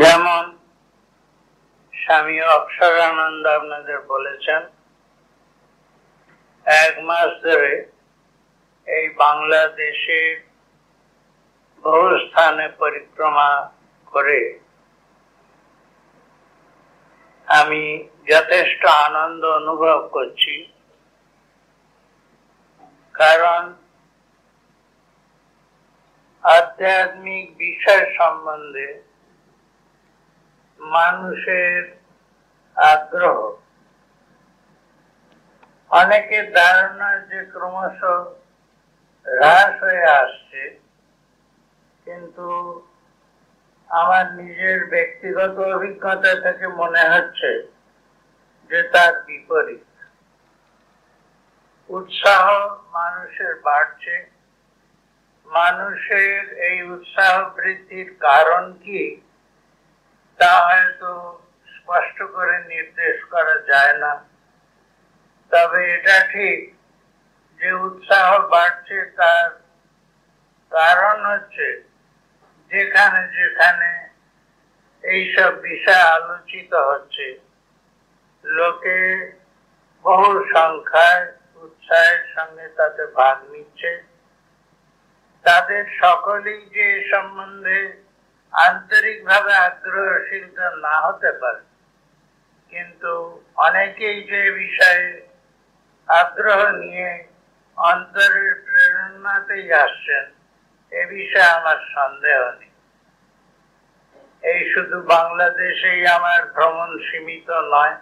যেমন স্বামী অক্ষরানন্দ আপনাদের বলেছেন, 1 মাস ধরে এই বাংলাদেশে বহু স্থানে পরিক্রমা করে আমি যথেষ্ট আনন্দ অনুভব করছি। কারণ আধ্যাত্মিক বিষয় সম্বন্ধে মানুষের আগ্রহ, অনেকের ধারণা যে ক্রমশ হ্রাস হয়ে আসছে, কিন্তু আমার নিজের ব্যক্তিগত অভিজ্ঞতা থেকে মনে হচ্ছে যে তার বিপরীত। উৎসাহ মানুষের বাড়ছে। মানুষের এই উৎসাহ বৃদ্ধির কারণ কি তা হয়তো স্পষ্ট করে নির্দেশ করা যায় না, তবে এটা ঠিক যে উৎসাহ বাড়ছে তার কারণ হচ্ছে যেখানে যেখানে এইসব বিষয় আলোচিত হচ্ছে, লোকে বহু সংখ্যায় উৎসাহের সঙ্গে তাতে ভাগ নিচ্ছে। তাদের সকলেই যে এ সম্বন্ধে আন্তরিকভাবে আগ্রহশীলতা না হতে পারে, কিন্তু অনেকেই যে বিষয়ে আগ্রহ নিয়ে অন্তরের প্রেরণাতেই আসছেন, এ বিষয়ে আমার সন্দেহ নেই। এই শুধু বাংলাদেশেই আমার ভ্রমণ সীমিত নয়,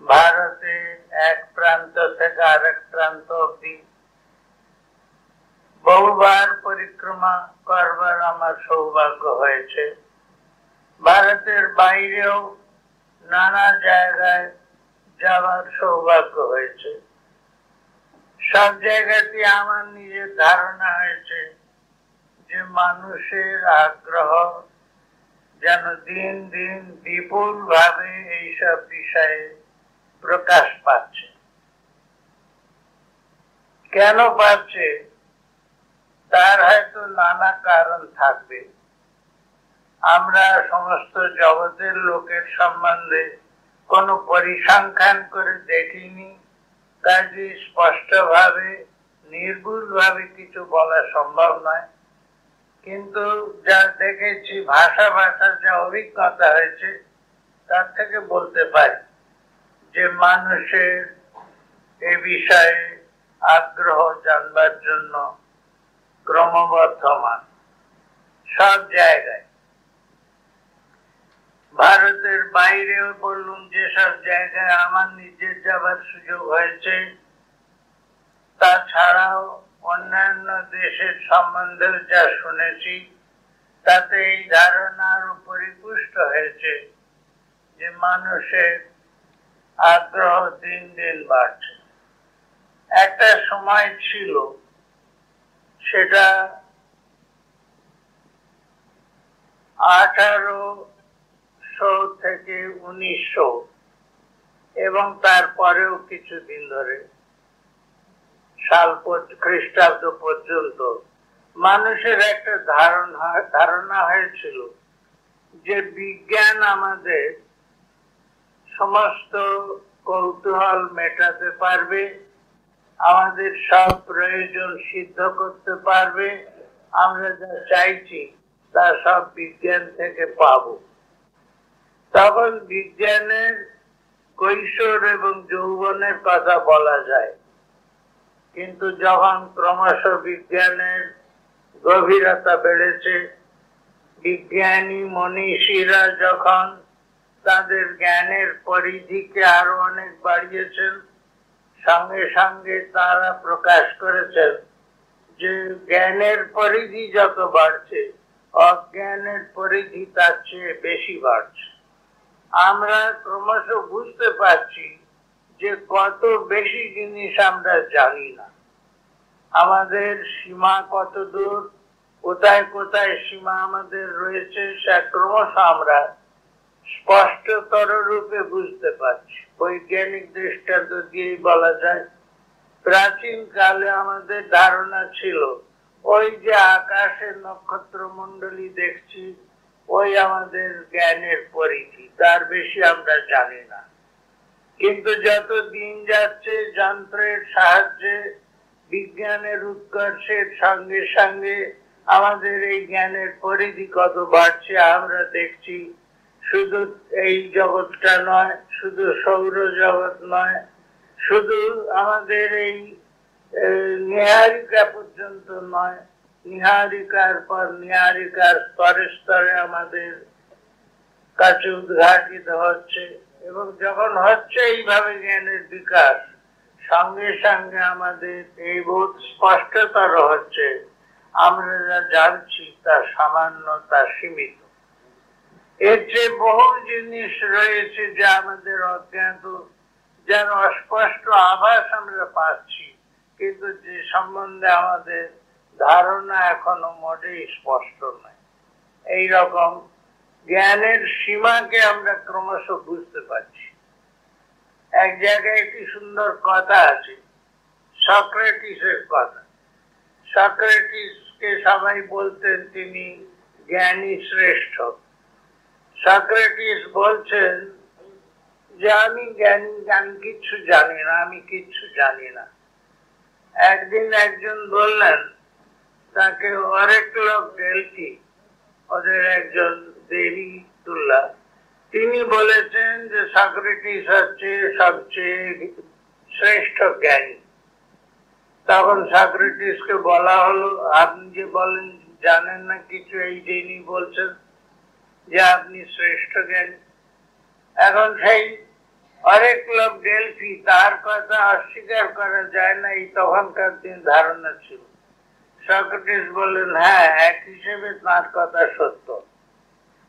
ভারতে এক প্রান্ত থেকে আরেক প্রান্ত অবধি বহুবার পরিক্রমা করবার আমার সৌভাগ্য হয়েছে। ভারতের বাইরেও নানা জায়গায় যাওয়ার সৌভাগ্য হয়েছে। সব জায়গাতে আমার নিজের ধারণা হয়েছে যে মানুষের আগ্রহ যেন দিন দিন বিপুল ভাবে এইসব বিষয়ে প্রকাশ পাচ্ছে। কেন পাচ্ছে তার হয়তো নানা কারণ থাকবে। আমরা সমস্ত জগতের লোকের সম্বন্ধে কোনো পরিসংখ্যান করে দেখিনি, কাজে স্পষ্টভাবে নির্ভুলভাবে কিছু বলা সম্ভব নয়। কিন্তু যা দেখেছি, ভাষার যা অভিজ্ঞতা হয়েছে, তার থেকে বলতে পারি যে মানুষের এ বিষয়ে আগ্রহ জানবার জন্য ক্রমবর্ধমান সব জায়গায়। ভারতের বাইরেও বললুম, যেসব জায়গায় আমার নিজের যাবার সুযোগ হয়েছে, তাছাড়াও অন্যান্য দেশের সম্বন্ধেও যা শুনেছি, তাতে এই ধারণা আরো পরিপুষ্ট হয়েছে যে মানুষের আগ্রহ দিন দিন বাড়ছে। একটা সময় ছিল, সেটা 1800 থেকে 1900 এবং তারপরেও কিছুদিন ধরে খ্রিস্টাব্দ পর্যন্ত মানুষের একটা ধারণা হয়েছিল যে বিজ্ঞান আমাদের সমস্ত কৌতূহল মেটাতে পারবে, আমাদের সব প্রয়োজন সিদ্ধ করতে পারবে, আমরা যা চাইছি তা সব বিজ্ঞান থেকে পাব। তখন বিজ্ঞানের কৈশোর এবং যৌবনের কথা বলা যায়, কিন্তু যখন ক্রমশ বিজ্ঞানের গভীরতা বেড়েছে, বিজ্ঞানী মনীষীরা যখন তাদের জ্ঞানের পরিধিকে আরো অনেক বাড়িয়েছেন, সঙ্গে সঙ্গে তারা প্রকাশ করেছেন যে জ্ঞানের পরিধি যত বাড়ছে, অজ্ঞানের পরিধি তার চেয়ে বেশি বাড়ছে। আমরা ক্রমশ বুঝতে পারছি যে কত বেশি জিনিস আমরা জানি না। আমাদের সীমা কত দূর, কোথায় কোথায় সীমা আমাদের রয়েছে, সে ক্রমশ আমরা স্পষ্টতর রূপে বুঝতে পারছি। বৈজ্ঞানিক দৃষ্টান্ত দিয়েই বলা যায়, প্রাচীন কালে আমাদের ধারণা ছিল ওই যে আকাশে নক্ষত্র মন্ডলী দেখছি, ওই আমাদের জ্ঞানের পরিধি, তার বেশি আমরা জানি না। কিন্তু যত দিন যাচ্ছে যন্ত্রের সাহায্যে, বিজ্ঞানের উৎকর্ষের সঙ্গে সঙ্গে আমাদের এই জ্ঞানের পরিধি কত বাড়ছে আমরা দেখছি। শুধু এই জগৎটা নয়, শুধু সৌর জগৎ নয়, শুধু আমাদের এই নীহারিকা পর্যন্ত নয়, নীহারিকার পর নীহারিকার স্তরে স্তরে আমাদের কাছে উদ্ঘাটিত হচ্ছে। এবং যখন হচ্ছে এইভাবে জ্ঞানের বিকাশ, সঙ্গে সঙ্গে আমাদের এই বোধ স্পষ্টতর হচ্ছে আমরা যা জানছি তা সামান্য, তা সীমিত। এর যে বহু জিনিস রয়েছে যা আমাদের অজ্ঞাত, যার অস্পষ্ট আভাস আমরা পাচ্ছি, কিন্তু যে সম্বন্ধে আমাদের ধারণা এখনো মোটেই স্পষ্ট নয়। এইরকম জ্ঞানের সীমাকে আমরা ক্রমশ বুঝতে পারছি। এক জায়গায় একটি সুন্দর কথা আছে, সক্রেটিসের কথা। সক্রেটিসকে সবাই বলতেন তিনি জ্ঞানী শ্রেষ্ঠ। সক্রেটিস বলছেন যে আমি জ্ঞানী, আমি কিচ্ছু জানি না, আমি কিচ্ছু জানি না। একদিন একজন বললেন তাকে, অরেকল অফ ডেলফি, ওদের একজন দেবী তুল্লা, তিনি বলেছেন যে সক্রেটিস হচ্ছে সবচেয়ে শ্রেষ্ঠ জ্ঞানী। তখন সক্রেটিসকে বলা হলো, আপনি যে বলেন জানেন না কিছু, এই যিনি বলছেন যে আপনি শ্রেষ্ঠ জ্ঞানী। এখন সেই অরেকল অফ ডেলফি, তার কথা অস্বীকার করা যায় না, এই তখনকার দিন ধারণা ছিল। সক্রেটিস বললেন, হ্যাঁ, এক হিসেবে তার কথা সত্য,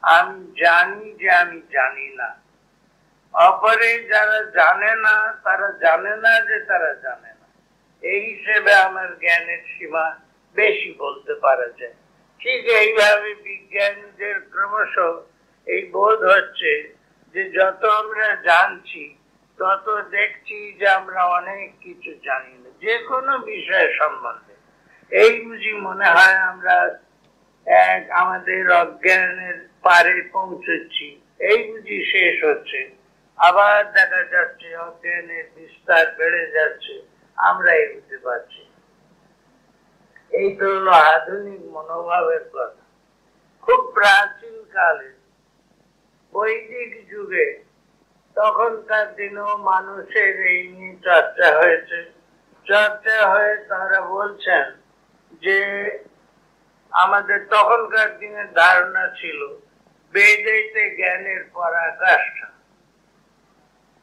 আমি জানি যে আমি জানি না। অপরে যারা জানে না তারা জানে না যে তারা জানে না, এই হিসেবে আমার জ্ঞানের সীমা বেশি বলতে পারা যায়। ঠিক এইভাবে বিজ্ঞানীদের ক্রমশ এই বোধ হচ্ছে যে যত আমরা জানছি তত দেখছি যে আমরা অনেক কিছু জানি না, যে কোনো বিষয় সম্বন্ধে। এই বুঝি মনে হয় আমরা আমাদের অজ্ঞানের পারে পৌঁছচ্ছি, এই বুঝি শেষ হচ্ছে, আবার দেখা যাচ্ছে অজ্ঞানের বিস্তার বেড়ে যাচ্ছে, আমরা এই বুঝতে পারছি। এই তো হলো আধুনিক মনোভাবের কথা। খুব প্রাচীন কালে, বৈদিক যুগে, তখনকার দিনেও মানুষের এই নিয়ে চর্চা হয়েছে। চর্চা হয়ে তারা বলছেন যে আমাদের তখনকার দিনের ধারণা ছিল বেদেতে জ্ঞানের পরাকাষ্ঠা।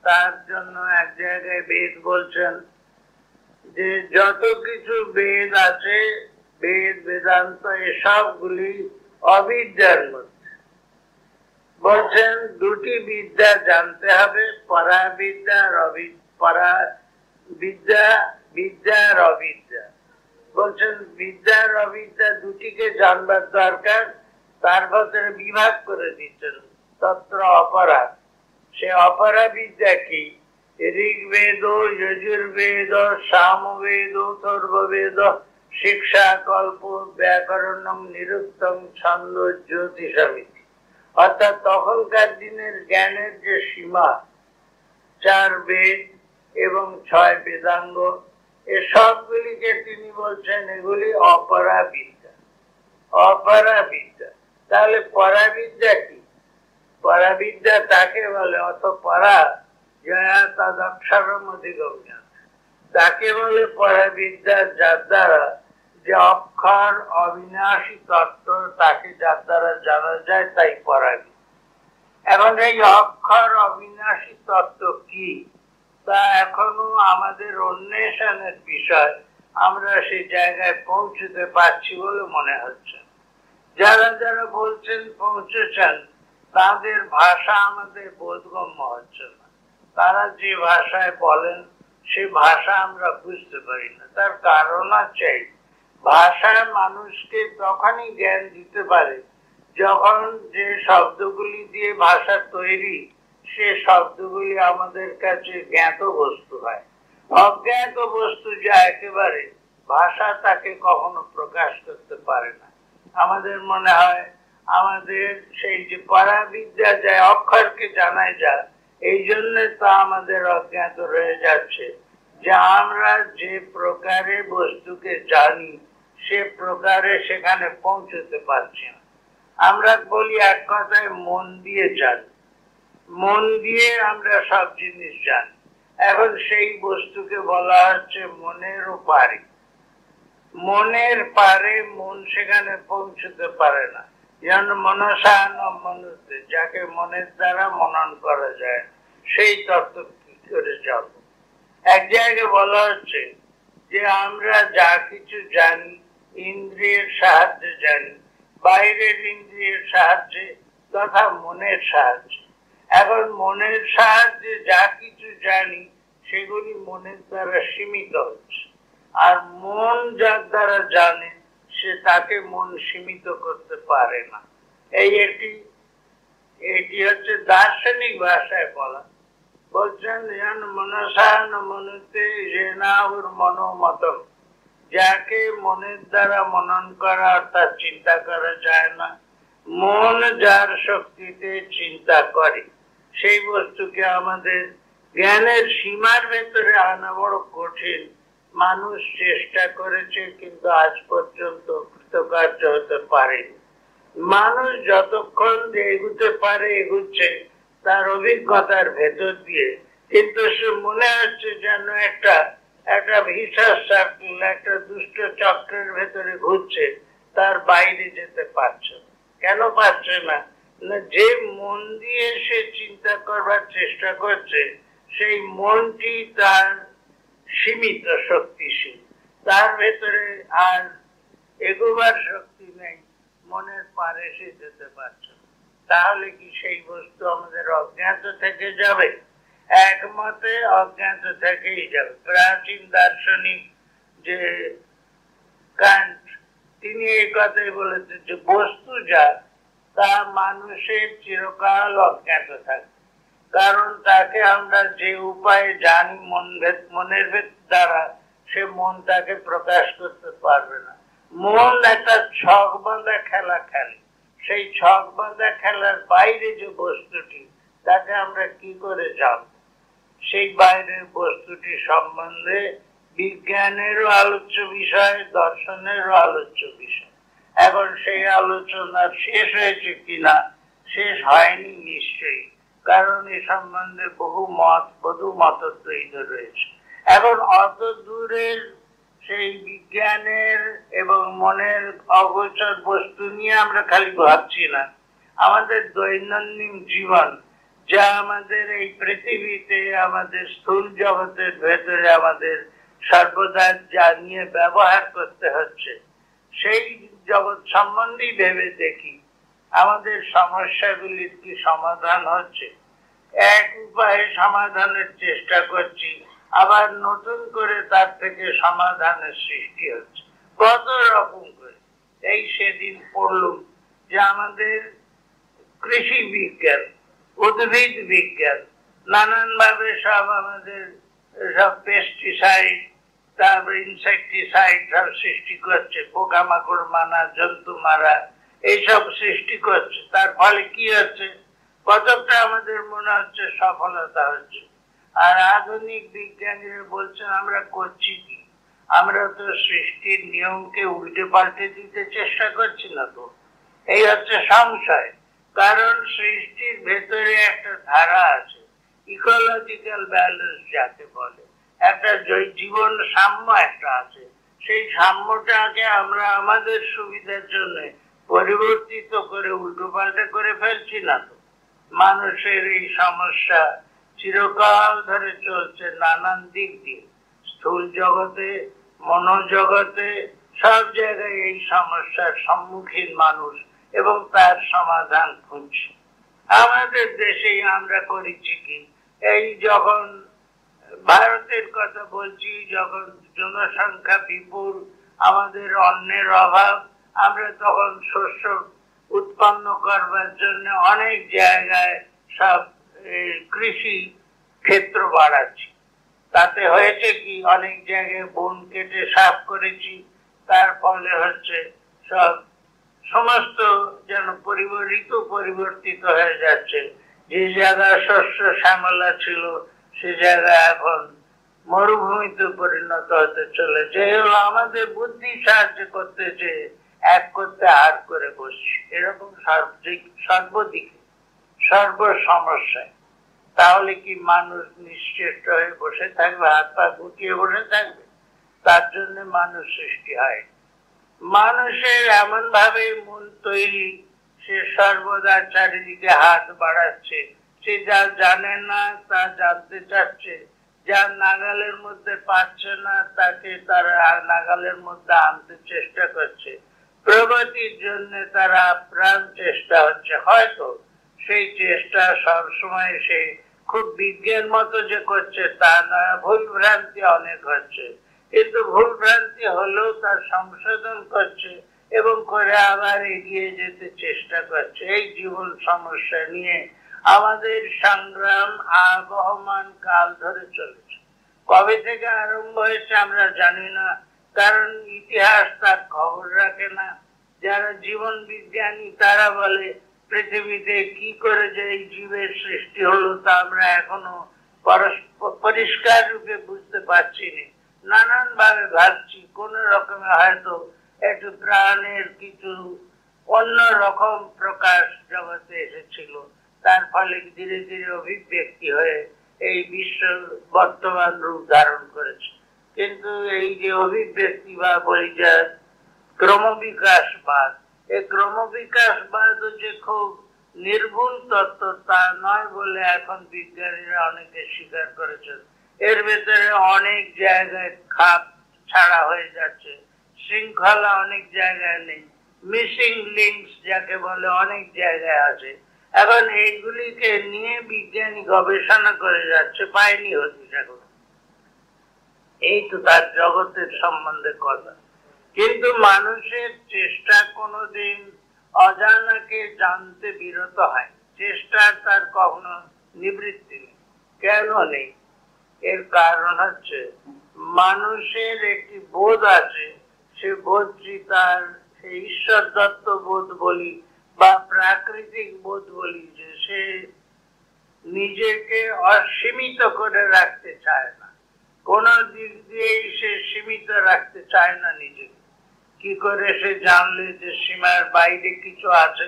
তার জন্য এক জায়গায় বেদ বলছেন যে যত কিছু বেদ আছে, বেদ বেদান্ত এসবগুলি অবিদ্যার মধ্যে। বলছেন দুটি বিদ্যা জানতে হবে, পরাবিদ্যা আর বিদ্যা আর অবিদ্যা। বলছেন বিদ্যা আর অবিদ্যা দুটিকে জানবার দরকার। তার ভেতরে বিভাগ করে দিচ্ছেন তত্র অপরা। সে অপরা বিদ্যা কি? ঋগ্বেদ, যজুর্বেদ, সামবেদ, অথর্ববেদ, শিক্ষা, কল্প, ব্যাকরণ, নিরুক্তম, ছন্দ, জ্যোতিষামিতি। অর্থাৎ তখনকার দিনের জ্ঞানের যে সীমা, 4 বেদ এবং 6 বেদাঙ্গ, এসবগুলিকে তিনি বলছেন এগুলি অপরা বিদ্যা। অপরা বিদ্যা। তাহলে পরাবিদ্যা কি? পরাবিদ্যা তাকে বলে, অত পরা জয়া তদক্ষরম অধিগম্যতে, তাকে বলে পরাবিদ্যা, যার দ্বারা যে অক্ষর অবিনাশী তত্ত্ব, তাকে যার দ্বারা জানা যায়, তাই পরাবিদ্যা। এখন এই অক্ষর অবিনাশী তত্ত্ব কি, তা এখনো আমাদের অন্বেষণের বিষয়। আমরা সেই জায়গায় পৌঁছতে পারছি বলে মনে হচ্ছে। যারা যারা বলছেন পৌঁছেছেন, তাদের ভাষা আমাদের বোধগম্য হচ্ছে না। তারা যে ভাষায় বলেন সে ভাষা আমরা বুঝতে পারি না। তার কারণ আছে, ভাষায় মানুষকে তখনই জ্ঞান দিতে পারে যখন যে শব্দগুলি দিয়ে ভাষা তৈরি, সে শব্দগুলি আমাদের কাছে জ্ঞাত বস্তু হয়। অজ্ঞাত বস্তু যা একেবারে, ভাষা তাকে কখনো প্রকাশ করতে পারে না। আমাদের মনে হয় আমাদের সেই যে পরাবিদ্যা যায় অক্ষরকে জানায় যা, এই জন্য তা আমাদের অজ্ঞাত রয়ে যাচ্ছে যে আমরা যে প্রকারে বস্তুকে জানি সে প্রকারে সেখানে পৌঁছতে পারছি না। আমরা বলি এক কথায় মন দিয়ে জানি, মন দিয়ে আমরা সব জিনিস জানি। এখন সেই বস্তুকে বলা হচ্ছে মনেরও পারে। মনের পারে মন সেখানে পৌঁছতে পারে না। যেমন মনসায়ন মনুতে, যাকে মনের দ্বারা মনন করা যায়, সেই তত্ত্ব কি করে যাব? এক জায়গায় বলা হচ্ছে যে আমরা যা কিছু জানি ইন্দ্রিয়ের সাহায্যে জানি, বাইরের ইন্দ্রিয়ের সাহায্যে তথা মনের সাহায্যে। এখন মনের সাহায্যে যা কিছু জানি সেগুলি মনের দ্বারা সীমিত হচ্ছে, আর মন যার দ্বারা জানে সে তাকে মন সীমিত করতে পারে না। এটি হচ্ছে দার্শনিক ভাষায় বলা। বলছেন যেন মনসায়ন মনুতে রেনাউর মনোমতম, যাকে মনের দ্বারা মনন করা অর্থাৎ চিন্তা করা যায় না, মন যার শক্তিতে চিন্তা করে, সেই বস্তুকে আমাদের জ্ঞানের সীমার ভেতরে আনা বড় কঠিন। মানুষ চেষ্টা করেছে কিন্তু আজ পর্যন্ত কৃতকার্য হতে পারেনি। মানুষ যতক্ষণ এগুতে পারে এগুচ্ছে তার অভিজ্ঞতার ভেতর দিয়ে, কিন্তু সে মনে হচ্ছে যেন একটা ভিসার সার্কেল, একটা দুষ্ট চক্রের ভেতরে ঘুরছে, তার বাইরে যেতে পারছে না। কেন পারছে না? যে মন দিয়ে সে চিন্তা করবার চেষ্টা করছে সেই মনটি তার সীমিত শক্তিশীল, তার ভেতরে আর এগোবার শক্তি নেই, মনের পারে সে যেতে পারছে না। তাহলে কি সেই বস্তু আমাদের অজ্ঞাত থেকে যাবে? একমতে অজ্ঞাত থেকেই যাবে। প্রাচীন দার্শনিক যে কান্ট, তিনি এই কথাই বলেছেন যে বস্তু যা তা মানুষের চিরকাল অজ্ঞাত থাকে, কারণ তাকে আমরা যে উপায়ে জানি মনের দ্বারা, সে মন তাকে প্রকাশ করতে পারবে না। মন একটা ছক বাঁধা খেলা খেলে, সেই ছক বাঁধা খেলার বাইরে যে বস্তুটি তাকে আমরা কি করে জানব? সেই বাইরের বস্তুটি সম্বন্ধে বিজ্ঞানেরও আলোচ্য বিষয়, দর্শনেরও আলোচ্য বিষয়। এখন সেই আলোচনা শেষ হয়েছে কিনা? শেষ হয়নি নিশ্চয়ই, কারণ এ সম্বন্ধে বহু মতদ্বৈত রয়েছে। এখন অত দূরের সেই বিজ্ঞানের এবং মনের অগোচর বস্তু নিয়ে আমরা খালি ভাবছি না। আমাদের দৈনন্দিন জীবন, যা আমাদের এই পৃথিবীতে, আমাদের স্থূল জগতের ভেতরে আমাদের সর্বদা যা নিয়ে ব্যবহার করতে হচ্ছে, সেই জগৎ সম্বন্ধেই ভেবে দেখি আমাদের সমস্যাগুলির কি সমাধান হচ্ছে? এক উপায়ে সমাধানের চেষ্টা করছি, আবার নতুন করে তার থেকে সমাধানের সৃষ্টি হচ্ছে। কত রকম করে। এই সেদিন পড়লুম যে আমাদের কৃষি বিজ্ঞান, উদ্ভিদ বিজ্ঞান নানান ভাবে সব আমাদের সব পেস্টিসাইড, তারপর ইনসেকটিসাইড সব সৃষ্টি করছে, পোকামাকড় মারা, জন্তু মারা, এইসব সৃষ্টি করছে। তার ফলে কি হচ্ছে? কতটা আমাদের মনে হচ্ছে সফলতা হচ্ছে। আর আধুনিক বিজ্ঞানীরা বলছেন আমরা করছি কি? আমরা তো সৃষ্টির নিয়মকে উল্টে পাল্টে দিতে চেষ্টা করছি না তো। এই হচ্ছে সংশয়। কারণ সৃষ্টির ভেতরে একটা ধারা আছে, ইকোলজিক্যাল ব্যালেন্স যাকে বলে, একটা জীবন সাম্য একটা আছে। সেই সাম্যটাকে আমরা আমাদের সুবিধার জন্য পরিবর্তিত করে উল্টো পাল্টা করে ফেলছি না তো। মানুষের এই সমস্যা চিরকাল ধরে চলছে নানান দিক দিয়ে, স্থূল জগতে, মনোজগতে, সব জায়গায় এই সমস্যার সম্মুখীন মানুষ এবং তার সমাধান খুঁজছে। আমাদের দেশেই আমরা করেছি কি, এই যখন ভারতের কথা বলছি, যখন জনসংখ্যা বিপুল, আমাদের অন্নের অভাব, আমরা তখন শস্য উৎপন্ন করবার জন্য অনেক জায়গায় সব কৃষি ক্ষেত্র বাড়াচ্ছি। তাতে হয়েছে কি, অনেক জায়গায় বন কেটে সাফ করেছি, তার ফলে হচ্ছে সব সমস্ত যেন ঋতু পরিবর্তিত হয়ে যাচ্ছে। যে জায়গায় শস্য শ্যামলা ছিল সে জায়গায় এখন মরুভূমিতে পরিণত হতে চলেছে। এগুলো আমাদের বুদ্ধি সাহায্য করতেছে, এক করতে আর করে বসছি এরকম সর্বদিকে সর্ব সমস্যায়। তাহলে কি মানুষ নিশ্চেষ্ট হয়ে বসে থাকবে, হাত পা গুটিয়ে বসে থাকবে? তার জন্য মানুষ সৃষ্টি হয়। মানুষের এমন ভাবে মন তৈরি, সে সর্বদা চারিদিকে হাত বাড়াচ্ছে। সে যা জানে না তা জানতে চাচ্ছে, যা নাগালের মধ্যে পাচ্ছে না তাকে তারা নাগালের মধ্যে আনতে চেষ্টা করছে। প্রগতির জন্য তারা প্রাণ চেষ্টা হচ্ছে। হয়তো সেই চেষ্টা সবসময় সে খুব বিজ্ঞান মতো যে করছে তা না, ভুল ভ্রান্তি অনেক হচ্ছে, কিন্তু ভুল ভ্রান্তি হলেও তার সংশোধন করছে এবং করে আবার এগিয়ে যেতে চেষ্টা করছে। এই জীবন সমস্যা নিয়ে আমাদের সংগ্রাম আবহমান কাল ধরে চলেছে। কবে থেকে আরম্ভ হয়েছে আমরা জানি না, কারণ ইতিহাস তার খবর রাখে না। যারা জীবন বিজ্ঞানী তারা বলে পৃথিবীতে কি করে যে এই জীবের সৃষ্টি হলো তা আমরা এখনো পরিষ্কার রূপে বুঝতে পারছি না। নানান ভাবে ভাবছি, কোন রকমে হয়তো একটু প্রাণের কিছু অন্য রকম প্রকাশ জগতে এসেছিল, তার ফলে ধীরে ধীরে অভিব্যক্তি হয়ে এই বিশ্ব বর্তমান রূপ ধারণ করেছে। কিন্তু এই যে অভিব্যক্তি বা বলি যে ক্রমবিকাশবাদ, এই ক্রমবিকাশবাদ যে খুব নির্ভুল তত্ত্ব তা নয় বলে এখন বিজ্ঞানীরা অনেকে স্বীকার করেছেন। এর ভেতরে অনেক জায়গায় খাপ ছাড়া হয়ে যাচ্ছে, শৃঙ্খলা অনেক জায়গায় নেই, মিসিং লিঙ্কস যাকে বলে অনেক জায়গায় আছে। এখন এইগুলিকে নিয়ে বিজ্ঞানী গবেষণা করে যাচ্ছে, পায়নি হচ্ছে এখন। এই তো তার জগতের সম্বন্ধে কথা। কিন্তু মানুষের চেষ্টা কোনোদিন অজানাকে জানতে বিরত হয়, চেষ্টা তার কখনো নিবৃত্তি নেই। কেন নেই? এর কারণ হচ্ছে মানুষের একটি বোধ আছে, সে বোধটি তার ঈশ্বর দত্ত বোধ বলি বা প্রাকৃতিক বোধ বলি, যে সে নিজেকে অসীমিত করে রাখতে চায় না, কোন দিক দিয়েই সে সীমিত রাখতে চায় না নিজেকে। কি করে সে জানলে যে সীমার বাইরে কিছু আছে?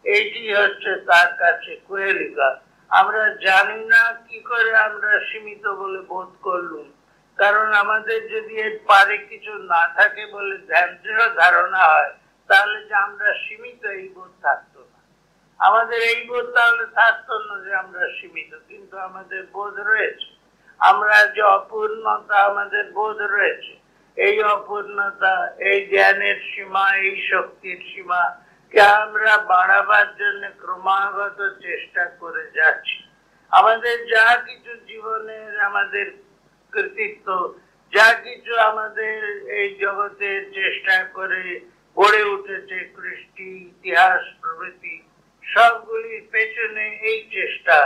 এইটি হচ্ছে তার কাছে কুহেলিকা। আমরা জানি না কি করে আমরা সীমিত বলে বোধ করলুম, কারণ আমাদের যদি এর পারে কিছু না থাকে বলে দৃঢ় ধারণা হয়, তাহলে যে আমরা সীমিত এই বোধ থাকতো না। আমাদের এই বোধ তাহলে থাকতো না যে আমরা সীমিত, কিন্তু আমাদের বোধ রয়েছে। আমরা যে অপূর্ণতা, আমাদের বোধ রয়েছে। এই অপূর্ণতা, এই জ্ঞানের সীমা, এই শক্তির সীমা কে আমরা বাড়াবার জন্য ক্রমাগত চেষ্টা করে যাচ্ছি। আমাদের যা কিছু জীবনের আমাদের কৃতিত্ব, যা কিছু আমাদের এই জগতে চেষ্টা করে গড়ে উঠেছে, কৃষ্টি, ইতিহাস প্রভৃতি, সবগুলির পেছনে এই চেষ্টা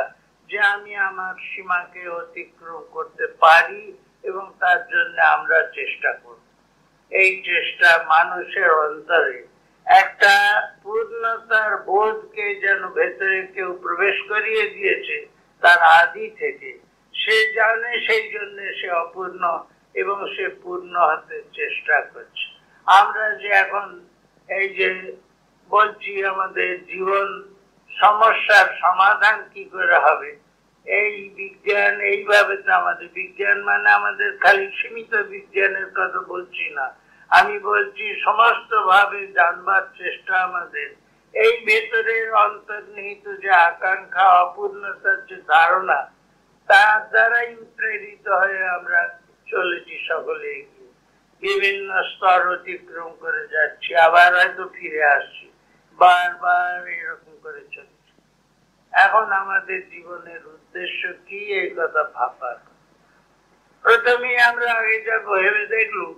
যে আমি আমার সীমাকে অতিক্রম করতে পারি এবং তার জন্য আমরা চেষ্টা করব। এই চেষ্টা মানুষের অন্তরে একটা পূর্ণতার বোধকে যেন ভেতরে কেউ প্রবেশ করিয়ে দিয়েছে তার আদি থেকে। সে জানে, সেই জন্য সে অপূর্ণ এবং সে পূর্ণ হতে চেষ্টা করছে। আমরা যে এখন এই যে বলছি আমাদের জীবন সমস্যার সমাধান কি করে হবে, এই বিজ্ঞান এইভাবে তো আমাদের বিজ্ঞান মানে আমাদের খালি সীমিত বিজ্ঞানের কথা বলছি না, আমি বলছি সমস্ত ভাবে জানবার চেষ্টা আমাদের। এই ভেতরের অন্তর্নিহিত যে আকাঙ্ক্ষা, অপূর্ণতার যে ধারণা, তার দ্বারাই প্রেরিত হয়ে আমরা চলেছি সকলে এগিয়ে, বিভিন্ন স্তর অতিক্রম করে যাচ্ছি, আবার হয়তো ফিরে আসছি, বারবার এরকম করে চলছি। এখন আমাদের জীবনের উদ্দেশ্য কি, এই কথা ভাবার। প্রথমে আমরা আগে যা ভেবে দেখলুম,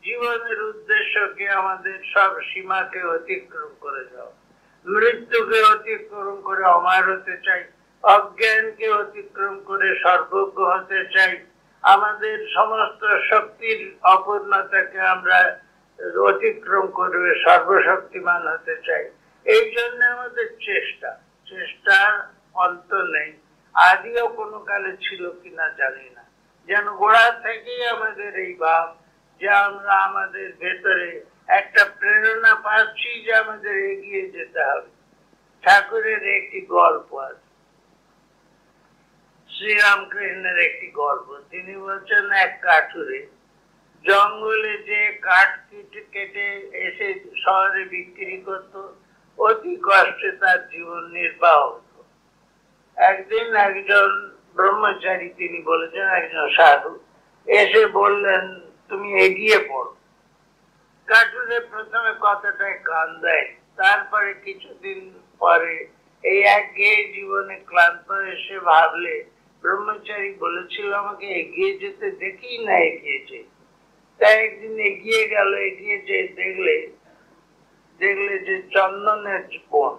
জীবনের উদ্দেশ্য কি আমাদের সব সীমাকে অতিক্রম করে যাও, মৃত্যুকে অতিক্রম করে অমর হতে চাই, অজ্ঞানকে অতিক্রম করে সর্বজ্ঞ হতে চাই, আমাদের সমস্ত শক্তির অপূর্ণতাকে আমরা অতিক্রম করবে, সর্বশক্তিমান হতে চাই। এই জন্য আমাদের চেষ্টার অন্ত নেই। আদিও কোনো কালে ছিল কিনা জানি না, যেন গোড়া থেকেই আমাদের এই ভাব যে আমরা আমাদের ভেতরে একটা প্রেরণা পাচ্ছি যে আমাদের এগিয়ে যেতে হবে। ঠাকুরের একটি গল্প আছে, শ্রীরামকৃষ্ণের একটি গল্প। তিনি বলছেন, এক কাঠুরে জঙ্গলে যে কাঠ কেটে এসে শহরে বিক্রি করত, অতি কষ্টে তার জীবন নির্বাহ হতো। একদিন একজন ব্রহ্মচারী, তিনি বলেছেন একজন সাধু, এসে বললেন, তুমি এগিয়ে পড়ো। কাঠুরে প্রথমে কথাটায় কান দেয়, তারপরে কিছুদিন পরে এই একঘেয়ে জীবনে ক্লান্ত এসে ভাবলে, ব্রহ্মচারী বলেছিল আমাকে এগিয়ে যেতে, দেখি না এগিয়েছে। তাই একদিন এগিয়ে গেল, এগিয়ে যেয়ে দেখলে যে চন্দনের বন।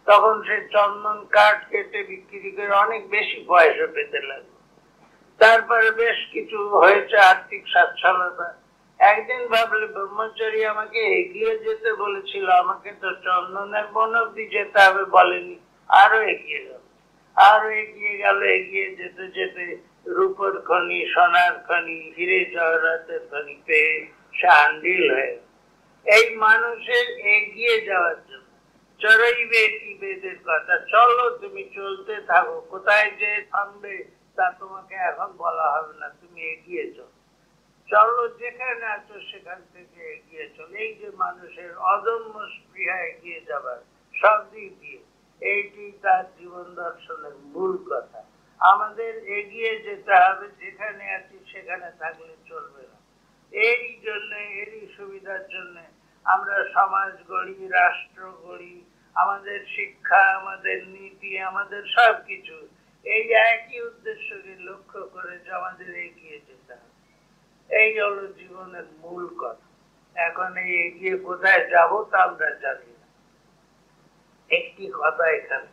তখন সে চন্দন কাঠ কেটে বিক্রি করে অনেক বেশি পয়সা পেতে লাগলো। তারপরে বেশ কিছু হয়েছে, আর্থিক সচ্ছলতা। একদিন ভাবলে, ব্রহ্মচারী আমাকে এগিয়ে যেতে বলেছিল, আমাকে তো চন্দনের বন অব্দি যেতে হবে বলেনি। আরো এগিয়ে গেল, এগিয়ে যেতে যেতে রূপর খনি, সোনার খনি, হিরে জহরাতের খনি পেয়ে সে আন্ডিল হয়ে গেল। এই মানুষের এগিয়ে যাওয়ার জন্য চড়াইবে বেদের কথা, চলো তুমি চলতে থাকো, কোথায় যে থামবে তা তোমাকে এখন বলা হবে না, তুমি এগিয়ে চলো, যেখানে আছো সেখান থেকে এগিয়ে চলো। এই যে মানুষের অদম্য স্পৃহা এগিয়ে যাবার সব দিক দিয়ে, এইটি তার জীবন দর্শনের মূল কথা। আমাদের এগিয়ে যেতে হবে, যেখানে আছি সেখানে থাকলে চলবে না। এরই সুবিধার জন্য আমরা সমাজ গড়ি, রাষ্ট্র গড়ি, আমাদের শিক্ষা, আমাদের নীতি, আমাদের সবকিছু এই একই উদ্দেশ্যকে লক্ষ্য করে যে আমাদের এগিয়ে যেতে হবে। এই হলো জীবনের মূল কথা। এখন এই এগিয়ে কোথায় যাব তা আমরা জানি না। একটি কথা এখানে,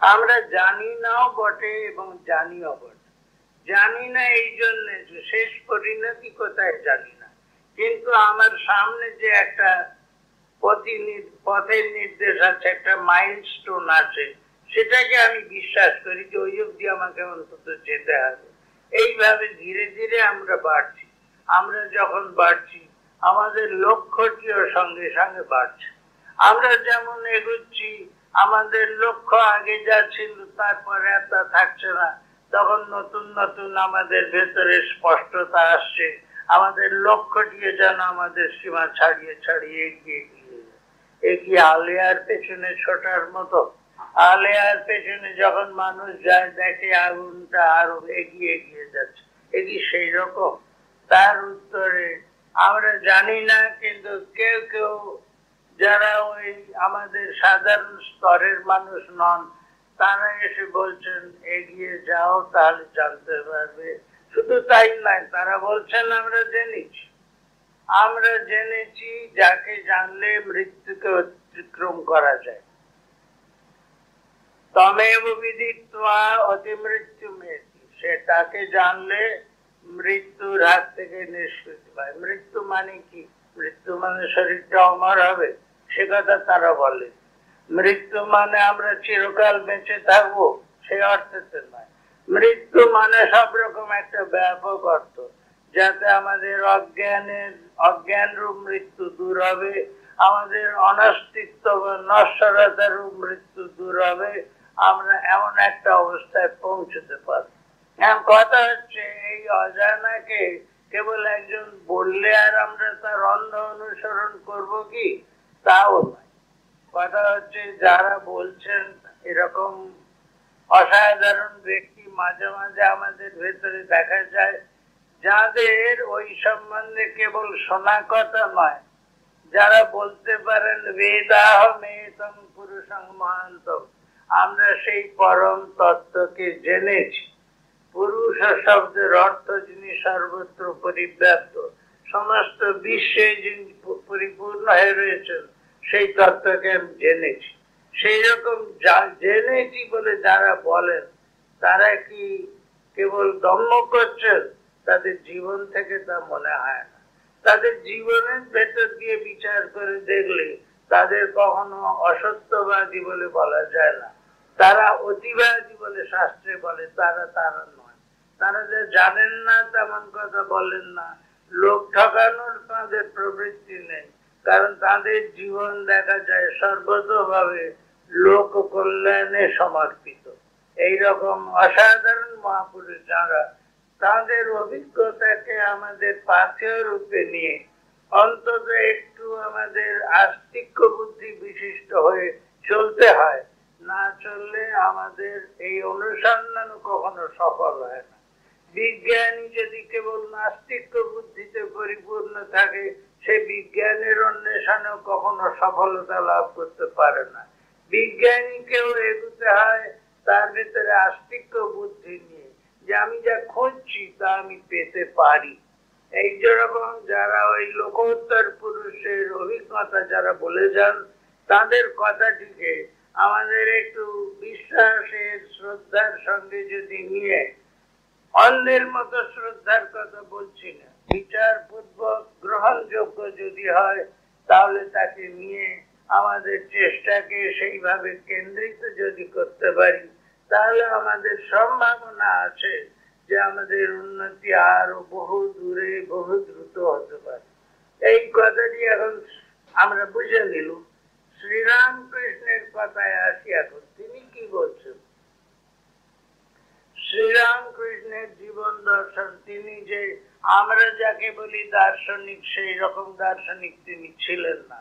আমরা জানি নাও বটে এবং জানিও বটে। জানি না এই জন্য যে শেষ পরিণতি কোথায় জানি না, কিন্তু আমার সামনে যে একটা পথের নির্দেশ আছে, একটা মাইলস্টোন আছে, সেটাকে আমি বিশ্বাস করি যে ওই অব্দি আমাকে অন্তত যেতে হবে। এইভাবে ধীরে ধীরে আমরা বাড়ছি। আমরা যখন বাড়ছি, আমাদের লক্ষ্যটিও সঙ্গে সঙ্গে বাড়ছে। আমরা যেমন এগোচ্ছি, আমাদের লক্ষ্য আগে যা ছিল তারপরে আর তা থাকছে না, তখন নতুন নতুন আমাদের ভেতরে স্পষ্টতা আসছে। আমাদের লক্ষ্যটিও যেন আমাদের সীমা ছাড়িয়ে ছাড়িয়ে এগিয়ে গিয়ে, এগিয়ে আলেয়ার পেছনে ছোটার মতো। আলেয়ার পেছনে যখন মানুষ যায়, দেখে আগুনটা আরো এগিয়ে এগিয়ে যাচ্ছে, এগিয়ে সেই রকম। তার উত্তরে আমরা জানি না, কিন্তু কেউ কেউ যারা ওই আমাদের সাধারণ স্তরের মানুষ নন, তারা এসে বলছেন এগিয়ে যাও, তাহলে জানতে পারবে। শুধু তাই নয়, তারা বলছেন আমরা জেনেছি যাকে জানলে মৃত্যুকে অতিক্রম করা যায়। তমেব বিদিত্বা অতি মৃত্যু মেতি, সে তাকে জানলে মৃত্যুর হাত থেকে নিষ্কৃতি পায়। মৃত্যু মানে কি? মৃত্যু মানে শরীরটা অমর হবে, সে কথা তারা বলে। মৃত্যু মানে আমরা চিরকাল বেঁচে থাকবো, সে অর্থে নয়। মৃত্যু মানে সব রকম একটা ব্যাপক অর্থ, যাতে আমাদের অজ্ঞান রূপ মৃত্যু দূর হবে, আমাদের অনাস্তিত্ব বা নশ্বরতার রূপ মৃত্যু দূর হবে, আমরা এমন একটা অবস্থায় পৌঁছতে পারবো। এখন কথা হচ্ছে, এই অজানাকে কেবল একজন বললে আর আমরা তার অন্ধ অনুসরণ করব কি? তাও নয়। কথা হচ্ছে, যারা বলছেন, এরকম অসাধারণ ব্যক্তি মাঝে মাঝে আমাদের ভেতরে দেখা যায়, যাদের ওই সম্বন্ধে কেবল শোনা কথা নয়, যারা বলতে পারেন বেদাহমেতং পুরুষং মহান্তম, আমরা সেই পরম তত্ত্বকে জেনেছি। পুরুষ শব্দের অর্থ যিনি সর্বত্র পরিব্যাপ্ত, সমস্ত বিশ্বে যিনি পরিপূর্ণ হয়ে রয়েছেন, সেই তত্ত্বকে আমি জেনেছি। সেই রকম জেনেছি বলে যারা বলেন, তারা কি কেবল দম্ভ করছেন? তাদের জীবন থেকে তা মনে হয় না। তাদের জীবনের ভেতর দিয়ে বিচার করে দেখলে তাদের কখনো অসত্যবাদী বলে বলা যায় না। তারা অতিবাদী বলে শাস্ত্রে বলে, তারা নয়। তারা যে জানেন না তেমন কথা বলেন না। লোক ঠকানোর তাদের প্রবৃত্তি নেই, কারণ তাদের জীবন দেখা যায় সর্বতভাবে লোক কল্যাণে সমর্পিত। এইরকম অসাধারণ মহাপুরুষ যারা তাদের অভিজ্ঞতাকে আমাদের পাথেয় রূপে নিয়ে অন্তত একটু আমাদের আস্তিক্য বুদ্ধি বিশিষ্ট হয়ে চলতে হয়, না চললে আমাদের এই অনুসন্ধান কখনো সফল হয় না। বিজ্ঞানী যদি কেবল নাস্তিক্য বুদ্ধিতে পরিপূর্ণ থাকে, সে বিজ্ঞানের অন্বেষণেও কখনো সফলতা লাভ করতে পারে না। বিজ্ঞানীকেও এগুতে হয় তার ভেতরে আস্তিক্য বুদ্ধি নিয়ে, যে আমি যা খুঁজছি তা আমি পেতে পারি। এই যেরকম যারা ওই লোকোত্তর পুরুষের অভিজ্ঞতা যারা বলে যান, তাদের কথাটিকে আমাদের একটু বিশ্বাসের শ্রদ্ধার সঙ্গে যদি নিয়ে, অন্যের মতো শ্রদ্ধার কথা বলছি না, বিচারপূর্বক গ্রহণযোগ্য যদি হয়, তাহলে তাকে নিয়ে আমাদের চেষ্টাকে সেইভাবে কেন্দ্রিত যদি করতে পারি, তাহলে আমাদের সম্ভাবনা আছে যে আমাদের উন্নতি আরো বহু দূরে বহু দ্রুত হতে পারে। এই কথাটি এখন আমরা বুঝে নিলাম। শ্রীরামকৃষ্ণের কথায় আসি এখন, তিনি কি বলছেন। শ্রীরামকৃষ্ণের জীবন দর্শন, তিনি যে আমরা যাকে বলি দার্শনিক, সেই রকম দার্শনিক তিনি ছিলেন না।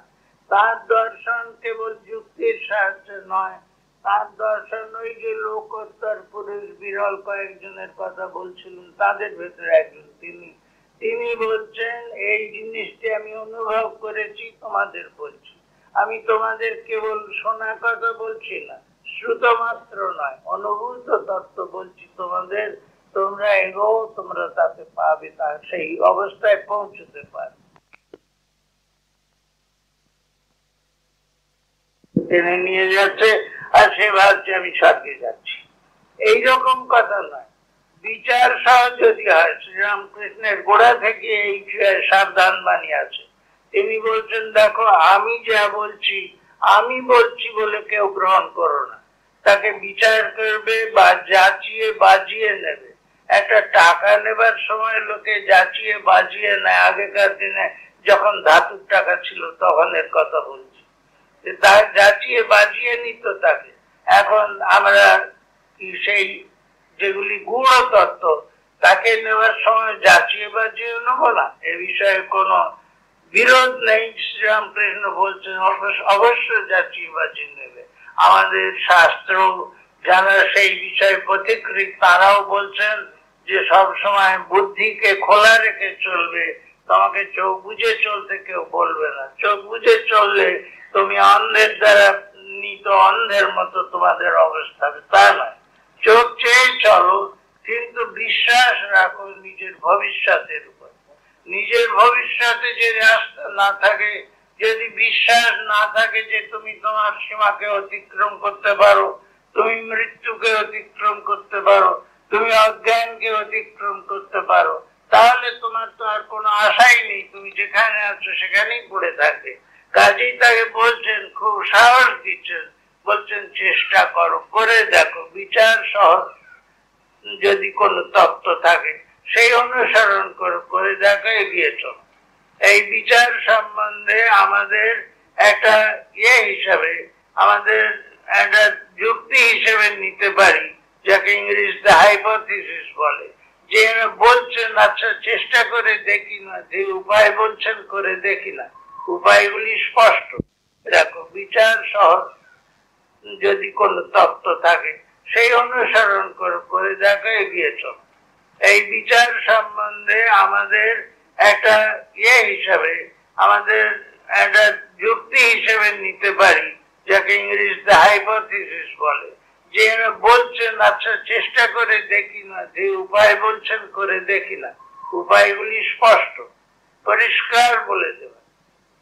তার দর্শন কেবল যুক্তির সাহায্যে নয়, তার দর্শন ওই যে লোকোত্তর পুরুষ বিরল কয়েকজনের কথা বলছিলেন, তাদের ভেতরে একজন তিনি বলছেন, এই জিনিসটি আমি অনুভব করেছি, তোমাদের বলছি। আমি তোমাদের কেবল শোনা কথা বলছি না, শ্রুত মাত্র নয়, অনুভূত তত্ত্ব বলছি তোমাদের। তোমরা এগো, তোমরা তাতে পাবে, তা সেই অবস্থায় পৌঁছতে পারে। টেনে নিয়ে যাচ্ছে আর সে ভাবছে আমি স্বর্গে যাচ্ছি, এইরকম কথা নয়। বিচার সহ যদি হয়, শ্রীরামকৃষ্ণের গোড়া থেকে এই সাবধান বাণী আছে। তিনি বলছেন, দেখো আমি যা বলছি, আমি বলছি বলে কেউ গ্রহণ করো না। তাকে বিচার করবে বা যাচিয়ে বাজিয়ে নেবে। একটা টাকা নেবার সময় লোকে যাচিয়ে বাজিয়ে নেয়, আগেকার দিনে যখন ধাতুর টাকা ছিল তখনের কথা বলছি, যাচিয়ে বাজিয়ে নিত তাকে। এখন আমরা সেই যেগুলি গূঢ় তত্ত্ব, তাকে নেওয়ার সময় যাচিয়ে বাজিয়ে নেব না, এ বিষয়ে কোনো বিরোধ নেই। শ্রীরামকৃষ্ণ বলছেন অবশ্য যাচিয়ে বাজিয়ে নেবে। আমাদের শাস্ত্র যারা সেই বিষয়ে পথিকৃত, তারাও বলছেন যে সব সময় বুদ্ধিকে খোলা রেখে চলবে, তোমাকে চোখ বুঝে চলতে কেউ বলবে না। চোখ বুঝে চললে তুমি অন্ধের দ্বারা নিত অন্ধের মতো তোমাদের অবস্থা হবে, তা নয়। চোখ চেয়ে চলো, কিন্তু বিশ্বাস রাখো নিজের ভবিষ্যতের উপর। নিজের ভবিষ্যতে যদি আস্থা না থাকে, যদি বিশ্বাস না থাকে যে তুমি তোমার সীমাকে অতিক্রম করতে পারো, তুমি মৃত্যুকে অতিক্রম করতে পারো, তুমি অজ্ঞানকে অতিক্রম করতে পারো, তাহলে তোমার তো আর কোনো আশাই নেই। তুমি যেখানে আছো সেখানেই পড়ে থাকবে। কাজেই তাকে বলছেন, খুব সাহস দিচ্ছেন, বলছেন চেষ্টা করো, করে দেখো। বিচার সহ যদি কোনো তত্ত্ব থাকে সেই অনুসরণ করো, করে দেখো, এগিয়ে চলো। এই বিচার সম্বন্ধে আমাদের একটা হিসাবে, আমাদের একটা যুক্তি হিসেবে নিতে পারি, যাকে ইংরেজিতে হাইপোথিসিস বলে। যে বলছেন আচ্ছা চেষ্টা করে দেখি না, যে উপায় বলছেন করে দেখি না, উপায়গুলি স্পষ্ট। দেখো বিচার সহ যদি কোনো তত্ত্ব থাকে সেই অনুসরণ করো, করে দেখো, এগিয়ে চলো। এই বিচার সম্বন্ধে আমাদের একটা হিসাবে, আমাদের একটা যুক্তি হিসেবে নিতে পারি, যাকে ইংরেজিতে হাইপোথিসিস বলে। যে বলছেন আচ্ছা চেষ্টা করে দেখি না, যে উপায় বলছেন করে দেখি না, উপায়গুলি স্পষ্ট পরিষ্কার বলে দেওয়া।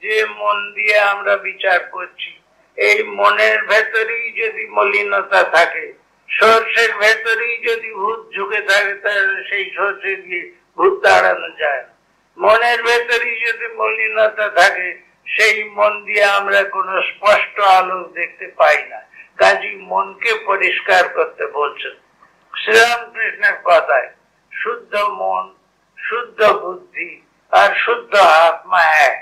যে মন দিয়ে আমরা বিচার করছি, এই মনের ভেতরেই যদি মলিনতা থাকে, সর্ষের ভেতরেই যদি ভূত ঝুঁকে থাকে, তাহলে সেই সর্ষে দিয়ে ভূত তাড়ানো যায় না। মনের ভেতরেই যদি মলিনতা থাকে, সেই মন দিয়ে আমরা কোনো স্পষ্ট আলো দেখতে পাই না। কাজেই মনকে পরিষ্কার করতে বলছেন শ্রীরামকৃষ্ণের কথায়। শুদ্ধ মন, শুদ্ধ বুদ্ধি আর শুদ্ধ আত্মা এক।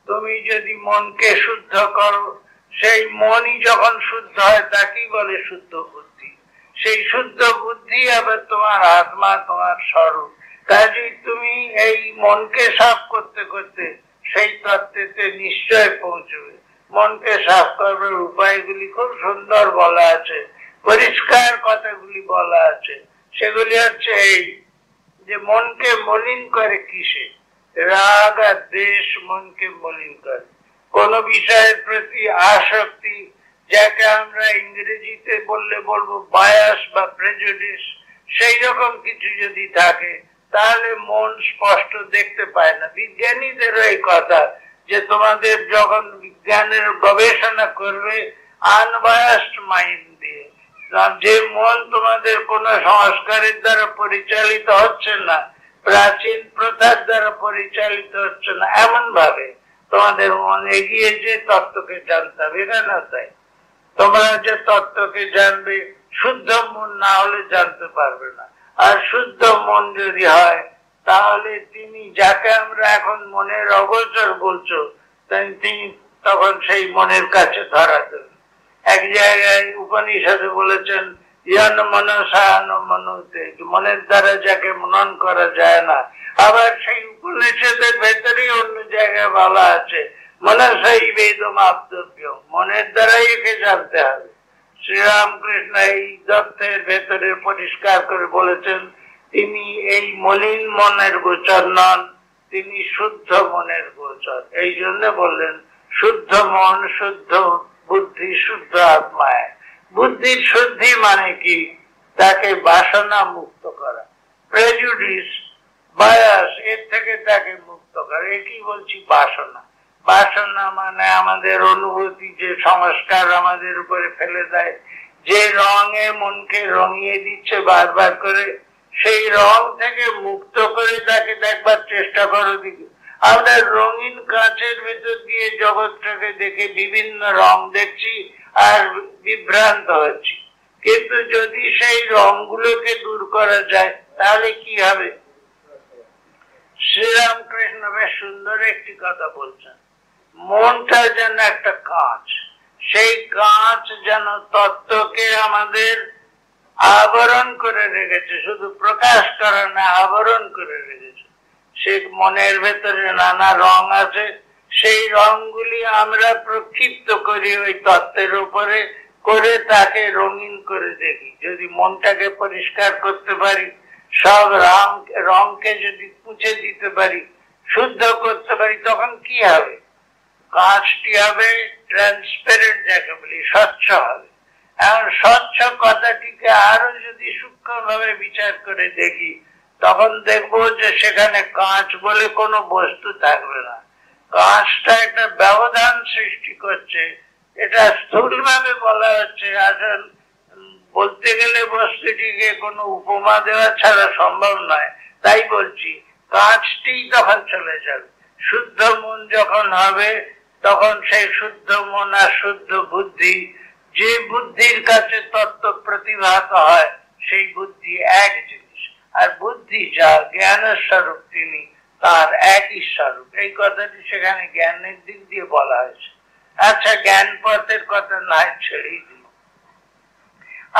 তুমি যদি মনকে শুদ্ধ করো, সেই মনই যখন শুদ্ধ হয় তাকেই বলে শুদ্ধ বুদ্ধি। সেই শুদ্ধ বুদ্ধি আবার তোমার আত্মা, তোমার স্বরূপ। কাজেই তুমি এই মনকে সাফ করতে করতে সেই তত্ত্বে নিশ্চয় পৌঁছবে। মনকে সাফ করবার উপায়গুলি খুব সুন্দর বলা আছে, পরিষ্কার কথাগুলি বলা আছে। সেগুলি হচ্ছে এই যে মনকে মলিন করে কিসে? রাগ আর দ্বেষ মনকে মলিন করে। কোন বিষয়ের প্রতি আসক্তি, যাকে আমরা ইংরেজিতে বলবো বায়াস বা প্রেজুডিস, সেই রকম কিছু যদি থাকে তাহলে মন স্পষ্ট দেখতে পায় না। বিজ্ঞানীদেরও এই কথা যে তোমাদের যখন বিজ্ঞানের গবেষণা করবে আনবায়াসড মাইন্ড দিয়ে, যে মন তোমাদের কোন সংস্কারের দ্বারা পরিচালিত হচ্ছে না, প্রাচীন প্রথার দ্বারা পরিচালিত হচ্ছে না, এমন ভাবে তোমাদের মন এগিয়ে যে তত্ত্বকে জানতে হবে। না তাই তোমরা যে তত্ত্বকে জানবে, শুদ্ধ মন না হলে জানতে পারবে না। আর শুদ্ধ মন যদি হয়, তাহলে তিনি যাকে আমরা এখন মনের অগোচর বলছো, তিনি তখন সেই মনের কাছে ধরা দেবেন। এক জায়গায় উপনিষদে বলেছেন ইয়ান মনসায়ন মনুতে, মনের দ্বারা যাকে মনন করা যায় না। আবার সেই উপনিষদের ভেতরে অন্য জায়গায় বলা আছে মনসাই বেদম আপ্তব্য, মনের দ্বারাই একে জানতে হবে। শ্রীরামকৃষ্ণ এই তত্ত্বের ভেতরে পরিষ্কার করে বলেছেন তিনি এই মলিন মনের গোচর নন, তিনি শুদ্ধ মনের গোচর। এই জন্য বললেন শুদ্ধ মন, শুদ্ধ বুদ্ধি, শুদ্ধ আত্মায়। বুদ্ধির শুদ্ধি মানে কি? তাকে বাসনা মুক্ত করা, প্রেজুডিস, বায়াস, এর থেকে তাকে মুক্ত করা। একই বলছি বাসনা। বাসনা মানে আমাদের অনুভূতি, যে সংস্কার আমাদের উপরে ফেলে দেয়, যে রঙে মনকে রঙিয়ে দিচ্ছে বারবার করে, সেই রং থেকে মুক্ত করে তাকে দেখবার চেষ্টা করো। দিকে আমরা রঙিন কাঁচের ভেতর দিয়ে জগৎটাকে দেখে বিভিন্ন রং দেখছি আর বিভ্রান্ত হচ্ছি। কিন্তু যদি সেই রংগুলোকে দূর করা যায় তাহলে কি হবে? শ্রীরামকৃষ্ণ বেশ সুন্দর একটি কথা বলছেন, মনটা যেন একটা কাঁচ, সেই কাঁচ যেন তত্ত্বকে আমাদের আবরণ করে রেখেছে, শুধু প্রকাশ করা না, আবরণ করে রেখেছে। সে মনের ভেতরে নানা রং আছে, সেই রংগুলি আমরা প্রক্ষিপ্ত করি ওই তত্ত্বের উপরে, করে তাকে রঙিন করে দেখি। যদি মনটাকে পরিষ্কার করতে পারি, সব রংকে যদি মুছে দিতে পারি, শুদ্ধ করতে পারি, তখন কি হবে? কাঁচটি হবে ট্রান্সপারেন্ট, যাকে বলি স্বচ্ছ হবে। এখন স্বচ্ছ কথাটিকে আরো যদি সূক্ষ্ম ভাবে বিচার করে দেখি, তখন দেখবো যে সেখানে কাঁচ বলে কোনো বস্তু থাকবে না। কাঁচটা একটা ব্যবধান সৃষ্টি করছে, এটা স্থূল ভাবে বলা হচ্ছে। আসলে বলতে গেলে বস্তুটিকে কোনো উপমা দেওয়া ছাড়া সম্ভব নয়। তাই বলছি কাঁচটি তখন চলে যাবে। শুদ্ধ মন যখন হবে, তখন সেই শুদ্ধ মন আর শুদ্ধ বুদ্ধি, যে বুদ্ধির কাছে তত্ত্ব প্রতিভাত হয়, সেই বুদ্ধি এক জিনিস। আর বুদ্ধি যা জ্ঞানের স্বরূপ, তিনি তার একই স্বরূপ। এই কথাটি সেখানে জ্ঞানের দিক দিয়ে বলা হয়েছে। আচ্ছা, জ্ঞান পথের কথা না ছেড়েই দিল।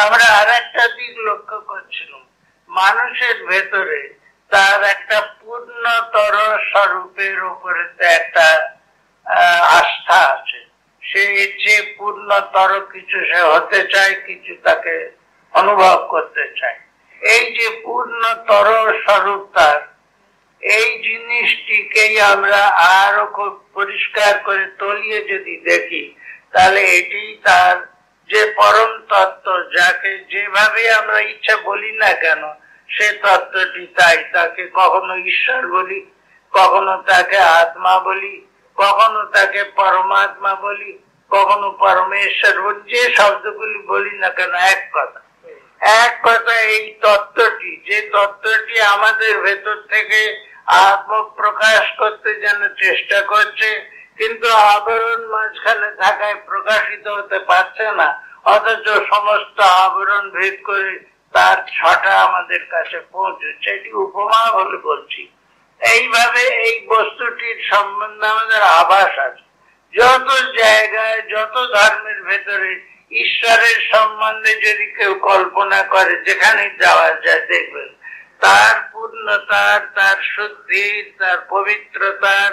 আমরা আর একটা দিক লক্ষ্য করছিলাম, মানুষের ভেতরে তার একটা পূর্ণতর স্বরূপের উপরে একটা আস্থা আছে। সে যে পূর্ণতর কিছু সে হতে চায়, কিছু তাকে অনুভব করতে চায়। এই যে পূর্ণতর স্বরূপ তার, এই জিনিসটিকেই আমরা আরো খুব পরিষ্কার করে তলিয়ে যদি দেখি, তাহলে এটি তার যে পরম তত্ত্ব, যাকে যেভাবে আমরা ইচ্ছা বলি না কেন, সে তত্ত্বটি তাই। তাকে কখনো ঈশ্বর বলি, কখনো তাকে আত্মা বলি, কখনো তাকে পরমাত্মা বলি, কখনো পরমেশ্বর বলি। যে শব্দগুলি বলি না কেন, এক কথা, এক কথা। এই তত্ত্বটি, যে তত্ত্বটি আমাদের ভেতর থেকে আত্মপ্রকাশ করতে যেন চেষ্টা করছে, কিন্তু আবরণ মাঝখানে থাকায় প্রকাশিত হতে পারছে না, অথচ সমস্ত আবরণ ভেদ করে তার ছটা আমাদের কাছে পৌঁছচ্ছে। এটি উপমা বলে বলছি। এইভাবে এই বস্তুটির সম্বন্ধে আমাদের আভাস আছে। যত জায়গায়, যত ধর্মের ভেতরে ঈশ্বরের সম্বন্ধে যদি কেউ কল্পনা করে, যেখানে যাওয়া যায় দেখবেন তার পূর্ণতার, তার শুদ্ধির, তার পবিত্রতার,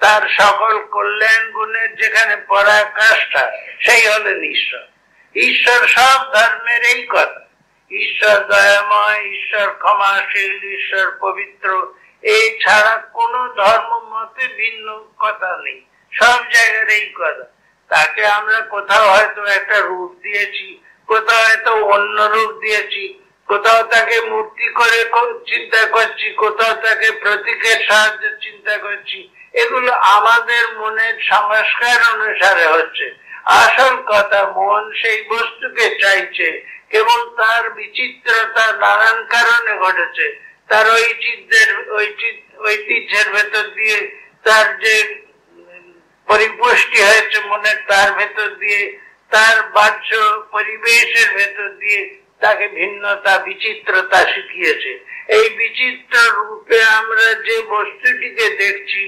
তার সকল কল্যাণ গুণের যেখানে পরাকাষ্ঠা, সেই হলেন ঈশ্বর। ঈশ্বর সব ধর্মের এই কথা। ঈশ্বর দয়াময়, ঈশ্বর ক্ষমাশীল, ঈশ্বর পবিত্র, এই ছাড়া কোন ধর্ম মতে ভিন্ন কথা নেই। সব জায়গার এই কথা। তাকে আমরা কোথাও হয়তো একটা রূপ দিয়েছি, কোথাও হয়তো অন্য রূপ দিয়েছি, কোথাও তাকে মূর্তি করে চিন্তা করছি, কোথাও তাকে প্রতীকের সাহায্যে চিন্তা করছি। এগুলো আমাদের মনের সংস্কার অনুসারে হচ্ছে। আসল কথা, মন সেই বস্তুকে চাইছে, কেবল তার বিচিত্রতা নানান কারণে ঘটেছে। তার ঐতিহ্যের ভেতর দিয়ে, তার যে পরিপুষ্টি হয়েছে মনের, তার ভেতর দিয়ে, তার বাহ্য পরিবেশের ভেতর দিয়ে তাকে ভিন্নতা, বিচিত্রতা শিখিয়েছে। এই বিচিত্র রূপে আমরা যে বস্তুটিকে দেখছি,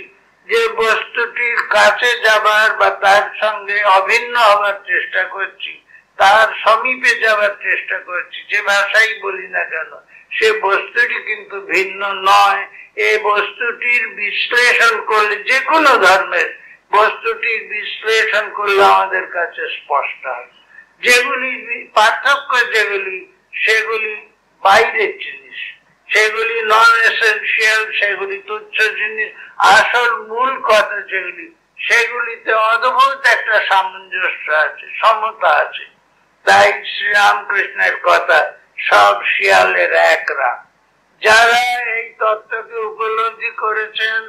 যে বস্তুটির কাছে যাবার বা তার সঙ্গে অভিন্ন হবার চেষ্টা করছি, তার সমীপে যাবার চেষ্টা করছি, যে ভাষাই বলি না কেন, সে বস্তুটি কিন্তু ভিন্ন নয়। এই বস্তুটির বিশ্লেষণ করলে, যে কোনো ধর্মের বস্তুটির বিশ্লেষণ করলে আমাদের কাছে স্পষ্ট হয়। যেগুলি পার্থক্য, সেগুলি বাইরের জিনিস, সেগুলি নন এসেন্সিয়াল, সেগুলি তুচ্ছ জিনিস। আসল মূল কথা যেগুলি, সেগুলিতে অদ্ভুত একটা সামঞ্জস্য আছে, সমতা আছে। তাই শ্রীরামকৃষ্ণের কথা, সব শিয়ালের এক রাগ। যারা এই তত্ত্বকে উপলব্ধি করেছেন,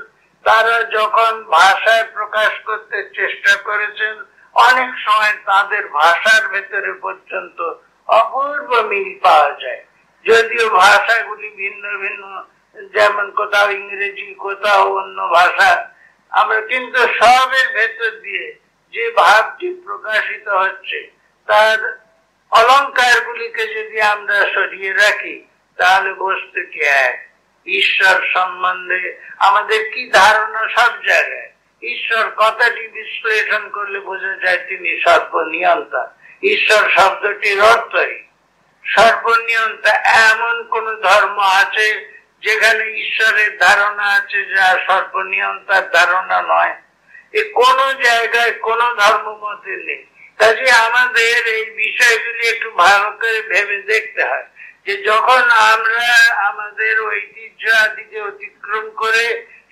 তারা যখন ভাষায় প্রকাশ করতে চেষ্টা করেছেন, অনেক সময় তাদের ভাষার ভেতরে পর্যন্ত অপূর্ব মিল পাওয়া যায়। যদিও ভাষাগুলি ভিন্ন ভিন্ন, যেমন কোথাও ইংরেজি, কোথাও অন্য ভাষা, আমরা কিন্তু সবের ভেতর দিয়ে যে ভাবটি প্রকাশিত হচ্ছে, তার অলঙ্কার গুলিকে যদি আমরা সরিয়ে রাখি, তাহলে বস্তুটি এক। ঈশ্বর সম্বন্ধে আমাদের কি ধারণা? সব জায়গায় ঈশ্বর কথাটি বিশ্লেষণ করলে বোঝা যায় তিনি সর্বনিয়ন্তা। ঈশ্বর শব্দটির অর্থই সর্বনিয়ন্তা। এমন কোন ধর্ম আছে যেখানে ঈশ্বরের ধারণা আছে যা সর্বনিয়ন্তার ধারণা নয়? এ কোন জায়গায় কোন ধর্ম মতে নেই। কাজে আমাদের এই বিষয়গুলি একটু ভালো করে ভেবে দেখতে হয়, যে যখন আমরা আমাদের ঐতিহ্য আদিকে অতিক্রম করে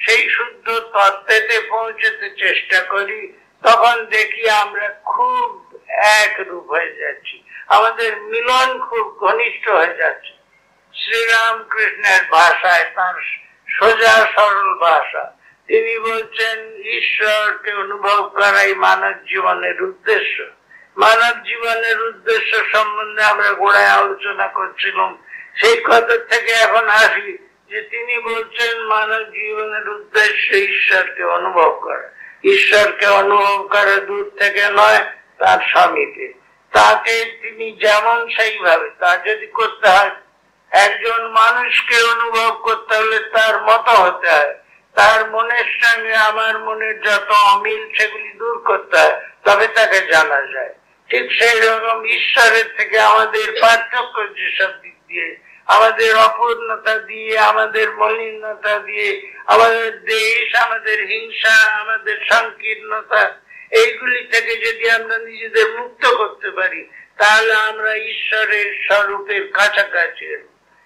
সেই শুদ্ধ তত্ত্বেতে পৌঁছতে চেষ্টা করি, তখন দেখি আমরা খুব এক রূপ হয়ে যাচ্ছি, আমাদের মিলন খুব ঘনিষ্ঠ হয়ে যাচ্ছে। শ্রীরামকৃষ্ণের ভাষায়, তার সোজা সরল ভাষা, তিনি বলছেন ঈশ্বরকে অনুভব করাই মানব জীবনের উদ্দেশ্য। মানব জীবনের উদ্দেশ্য সম্বন্ধে আমরা গোড়ায় আলোচনা করছিলাম। সেই কথা থেকে এখন আসি যে তিনি বলছেন মানব জীবনের উদ্দেশ্য ঈশ্বরকে অনুভব করা। ঈশ্বরকে অনুভব করা দূর থেকে নয়, তার সমীপে। তাকে তিনি যেমন সেইভাবে, তা যদি করতে হয়, একজন মানুষকে অনুভব করতে হলে তার মতো হতে হয়, তার মনের সঙ্গে আমার মনের যত অমিল সেগুলি দূর করতে হয়, তবে তাকে জানা যায়। ঠিক সেই রকম ঈশ্বরের থেকে আমাদের পার্থক্য যেসব দিক দিয়ে, আমাদের অপূর্ণতা দিয়ে, আমাদের মলিনতা দিয়ে, আমাদের দেশ, আমাদের হিংসা, আমাদের সংকীর্ণতা, এইগুলি থেকে যদি আমরা নিজেদের মুক্ত করতে পারি, তাহলে আমরা ঈশ্বরের স্বরূপের কাছাকাছি।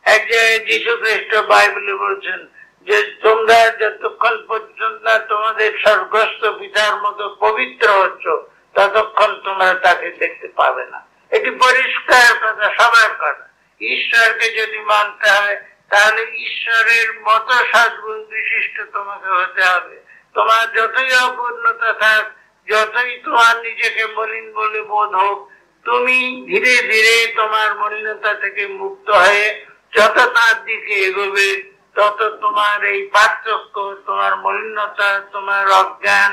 এক জায়গায় যীশু খ্রিস্ট বাইবেলে বলছেন যে তোমরা যতক্ষণ পর্যন্ত তোমাদের স্বর্গস্থ পিতার মতো পবিত্র হচ্ছ, ততক্ষণ তোমরা তাকে দেখতে পাবে না। এটি পরিষ্কার কথা, সবার কথা। ঈশ্বরকে যদি মানতে হয়, তাহলে ঈশ্বরের মতো সদ্গুণ বিশিষ্ট তোমাকে হতে হবে। তোমার যতই অপূর্ণতা থাক, যতই তোমার নিজেকে মলিন বলে বোধ হোক, তুমি ধীরে ধীরে তোমার মলিনতা থেকে মুক্ত হয়ে যত তার দিকে এগোবে, তত তোমার এই পার্থক্য, তোমার মলিনতা, তোমার অজ্ঞান,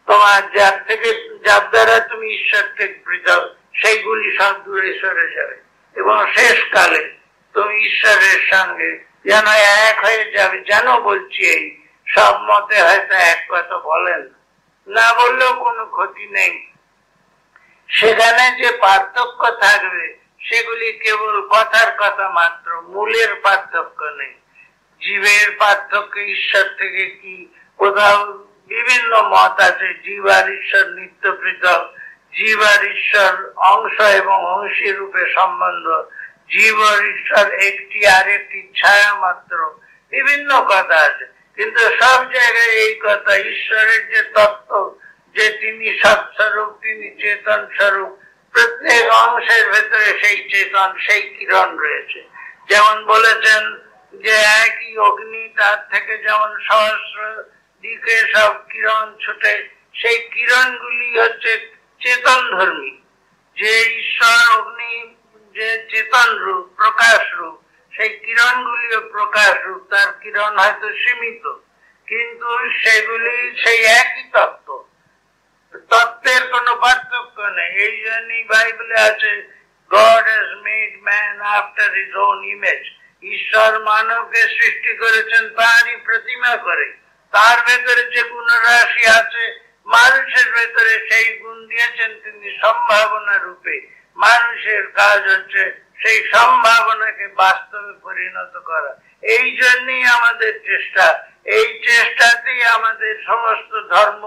তোমার যার দ্বারা তুমি ঈশ্বর থেকে পৃথক, সেইগুলি সব দূরে সরে যাবে এবং শেষকালে তুমি ঈশ্বরের সঙ্গে যেন এক হয়ে যাবে। যেন বলছি এই সব মতে হয়তো এক কথা বলেন, না বললেও কোনো ক্ষতি নেই। সেখানে যে পার্থক্য থাকবে সেগুলি কেবল কথার কথা মাত্র, মূলের পার্থক্য নেই। জীবের পার্থক্য ঈশ্বর থেকে কি, কোথাও বিভিন্ন মত আছে, জীব আর ঈশ্বর নিত্য পৃথক, জীব আর ঈশ্বর অংশ এবং অংশী রূপে সম্বন্ধ, জীব আর ঈশ্বর একটি আরেকটি ছায়া মাত্র, বিভিন্ন কথা আছে। কিন্তু সব জায়গায় এই কথা, ঈশ্বরের যে তত্ত্ব, যে তিনি সৎস্বরূপ, তিনি চেতন স্বরূপ, প্রত্যেক অংশের ভেতরে সেই চেতন, সেই কিরণ রয়েছে। যেমন বলেছেন যে একই অগ্নি, তার থেকে যেমন সহস্র দিকে সব কিরণ ছুটে, সেই কিরণগুলি হচ্ছে চেতন ধর্মী। যে ঈশ্বর অগ্নি যে চেতন রূপ, প্রকাশ রূপ, সেই কিরণগুলিও প্রকাশ রূপ। তার কিরণ হয়তো সীমিত, কিন্তু সেগুলি সেই একই তত্ত্ব, তত্ত্বের কোনো পার্থক্য নেই। এই জন্যই বাইবেলে আছে, God has made man after his own image. ঈশ্বর মানবকে সৃষ্টি করেছেন তারই প্রতিমা করে। তার ভেতরে যে গুণরাশি আছে, মানুষের ভেতরে সেই গুণ দিয়েছেন তিনি সম্ভাবনা রূপে। মানুষের কাজ হচ্ছে সেই সম্ভাবনাকে বাস্তবে পরিণত করা। এই জন্যই আমাদের চেষ্টা, এই চেষ্টাতেই আমাদের সমস্ত ধর্ম,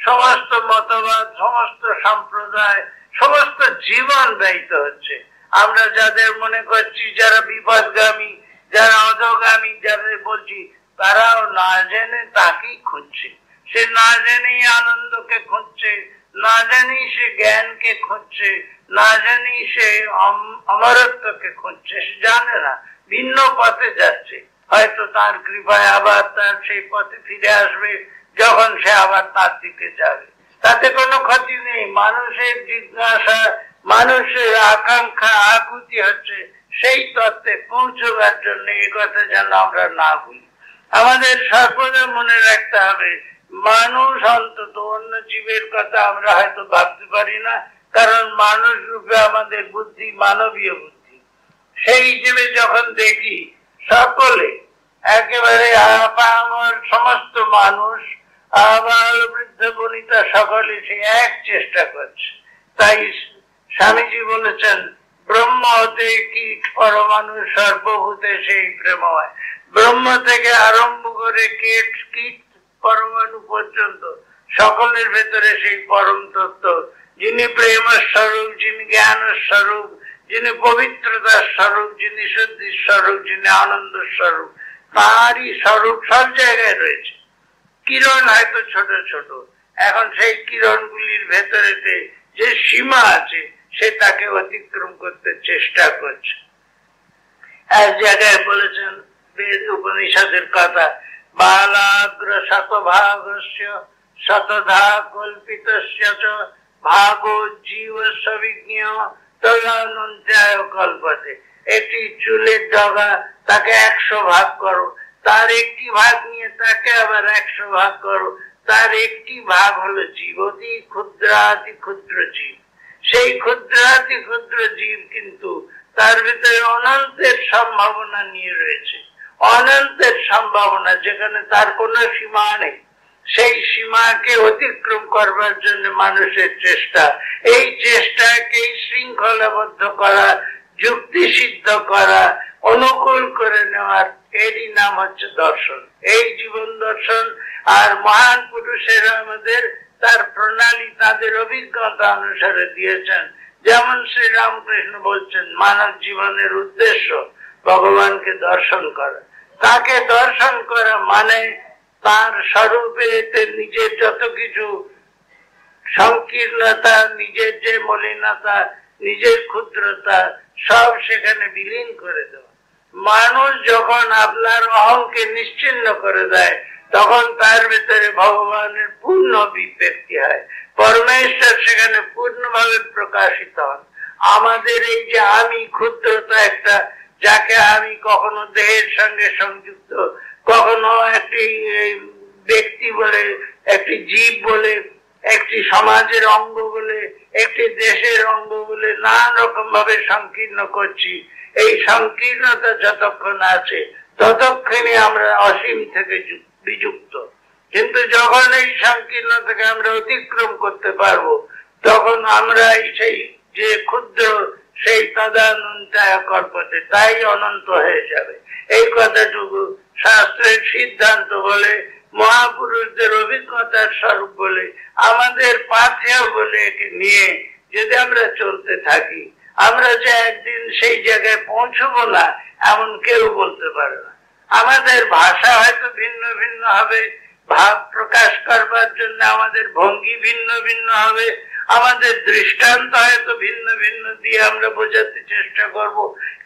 সমস্ত মতবাদ, সমস্ত সম্প্রদায়, সমস্ত জীবন ব্যয়িত হচ্ছে। আমরা যাদের মনে করছি যারা বিপদগামী, যারা অধগামী, যাদের বলছি, তারাও না জেনে তাকেই খুঁজছে। সে না জেনেই আনন্দকে খুঁজছে, না জানি সে জ্ঞানকে খুঁজছে, না জানি সে অমরত্বকে খুঁজছে। সে জানে না, ভিন্ন পথে যাচ্ছে। হয়তো তার কৃপায় আবার তার সেই পথে ফিরে আসবে যখন সে আবার তার দিকে যাবে। তাতে কোনো ক্ষতি নেই। মানুষের জিজ্ঞাসা, মানুষের আকাঙ্ক্ষা, আকুতি হচ্ছে সেই তত্ত্বে পৌঁছবার জন্য। এই কথা যেন আমরা না ভুলি। আমাদের সর্বদা মনে রাখতে হবে, মানুষ অন্তত, অন্য জীবের কথা আমরা হয়তো ভাবতে পারি না, কারণ মানুষ রূপে আমাদের বুদ্ধি মানবীয় বুদ্ধি। সেই হিসেবে যখন দেখি সকলে একেবারে আমার সমস্ত মানুষ, আবার বৃদ্ধ বনিতা, সকলে সে এক চেষ্টা করছে। তাই স্বামীজি বলেছেন, ব্রহ্ম হতে কীট পরমাণু সর্বভূতে সেই প্রেমময়। ব্রহ্ম থেকে আরম্ভ করে কীট পরমাণু পর্যন্ত সকলের ভেতরে সেই পরম তত্ত্ব, যিনি প্রেম স্বরূপ, যিনি জ্ঞান স্বরূপ, যিনি পবিত্রতার স্বরূপ, যিনি শুদ্ধির স্বরূপ, যিনি আনন্দ স্বরূপ, তারই স্বরূপ সব জায়গায় রয়েছে। কিরণ হয়তো ছোট ছোট, এখন সেই কিরণগুলির ভেতরেতে যে সীমা আছে সে তাকে অতিক্রম করতে চেষ্টা করছে। এক জায়গায় বলেছেন বেদ উপনিষদের কথা, বালাগ্র শতভাগস্য শতধা কল্পিতস্য চ ভাগো জীব সবিজ্ঞ তদানন্ত্যায় কল্পতে। একটি চুলের ডগা, তাকে 100 ভাগ করো, তার একটি ভাগ নিয়ে তাকে আবার 100 ভাগ করো, তার একটি ভাগ হলো জীব, অতি ক্ষুদ্রাতি ক্ষুদ্র জীব। সেই ক্ষুদ্রাতি ক্ষুদ্র জীব কিন্তু তার ভিতরে অনন্তের সম্ভাবনা নিয়ে রয়েছে, অনন্তের সম্ভাবনা, যেখানে তার কোনো সীমা নেই। সেই সীমাকে অতিক্রম করবার জন্য মানুষের চেষ্টা, এই চেষ্টাকে শৃঙ্খলাবদ্ধ করা, যুক্তি সিদ্ধ করা, অনুকূল করে নেওয়ার, এরই নাম হচ্ছে দর্শন। এই জীবন দর্শন। আর মহান পুরুষেরা আমাদের তার প্রণালী, তাদের অভিজ্ঞতা অনুসারে দিয়েছেন। যেমন শ্রী রামকৃষ্ণ বলছেন, মানব জীবনের উদ্দেশ্য ভগবানকে দর্শন করা। তাকে দর্শন করা মানে তার স্বরূপে নিজের যত কিছু সংকীর্ণতা, নিজের যে মলিনতা, নিজের ক্ষুদ্রতা, সব সেখানে বিলীন করে দেওয়া। মানুষ যখন আপনার অহংকে নিশ্চিহ্ন করে দেয়, তখন তার ভিতরে ভগবানের পূর্ণ অভিব্যক্তি হয়, পরমেশ্বর সেখানে পূর্ণভাবে প্রকাশিত হন। আমাদের এই যে আমি ক্ষুদ্রতা একটা যাকে আমি কখনো দেহের সঙ্গে সংযুক্ত, কখনো একটি ব্যক্তি বলে, একটি জীব বলে, একটি সমাজের অঙ্গ বলে, একটি দেশের অঙ্গ বলে নানা রকম ভাবে সংকীর্ণ করছি। এই সংকীর্ণতা যতক্ষণ আছে ততক্ষণই আমরা অসীম থেকে বিযুক্ত। কিন্তু যখন এই সংকীর্ণতাকে আমরা অতিক্রম করতে পারবো, তখন আমরা সেই যে ক্ষুদ্র সেই তদানন্তায় কল্পতে, তাই অনন্ত হয়ে যাবে। এই কথাটুকু শাস্ত্রের সিদ্ধান্ত বলে, মহাপুরুষদের অভিজ্ঞতার স্বরূপ বলে, আমাদের পাথেয় বলে একে নিয়ে যদি আমরা চলতে থাকি, আমরা যে একদিন সেই জায়গায় পৌঁছবো না এমন কেউ বলতে পারে না। আমাদের ভাষা হয়তো ভিন্ন ভিন্ন হবে, ভাব প্রকাশ করবার জন্য আমাদের ভঙ্গি ভিন্ন ভিন্ন হবে, আমাদের দৃষ্টান্ত হয়তো ভিন্ন ভিন্ন দিয়ে আমরা বোঝাতে চেষ্টা করব,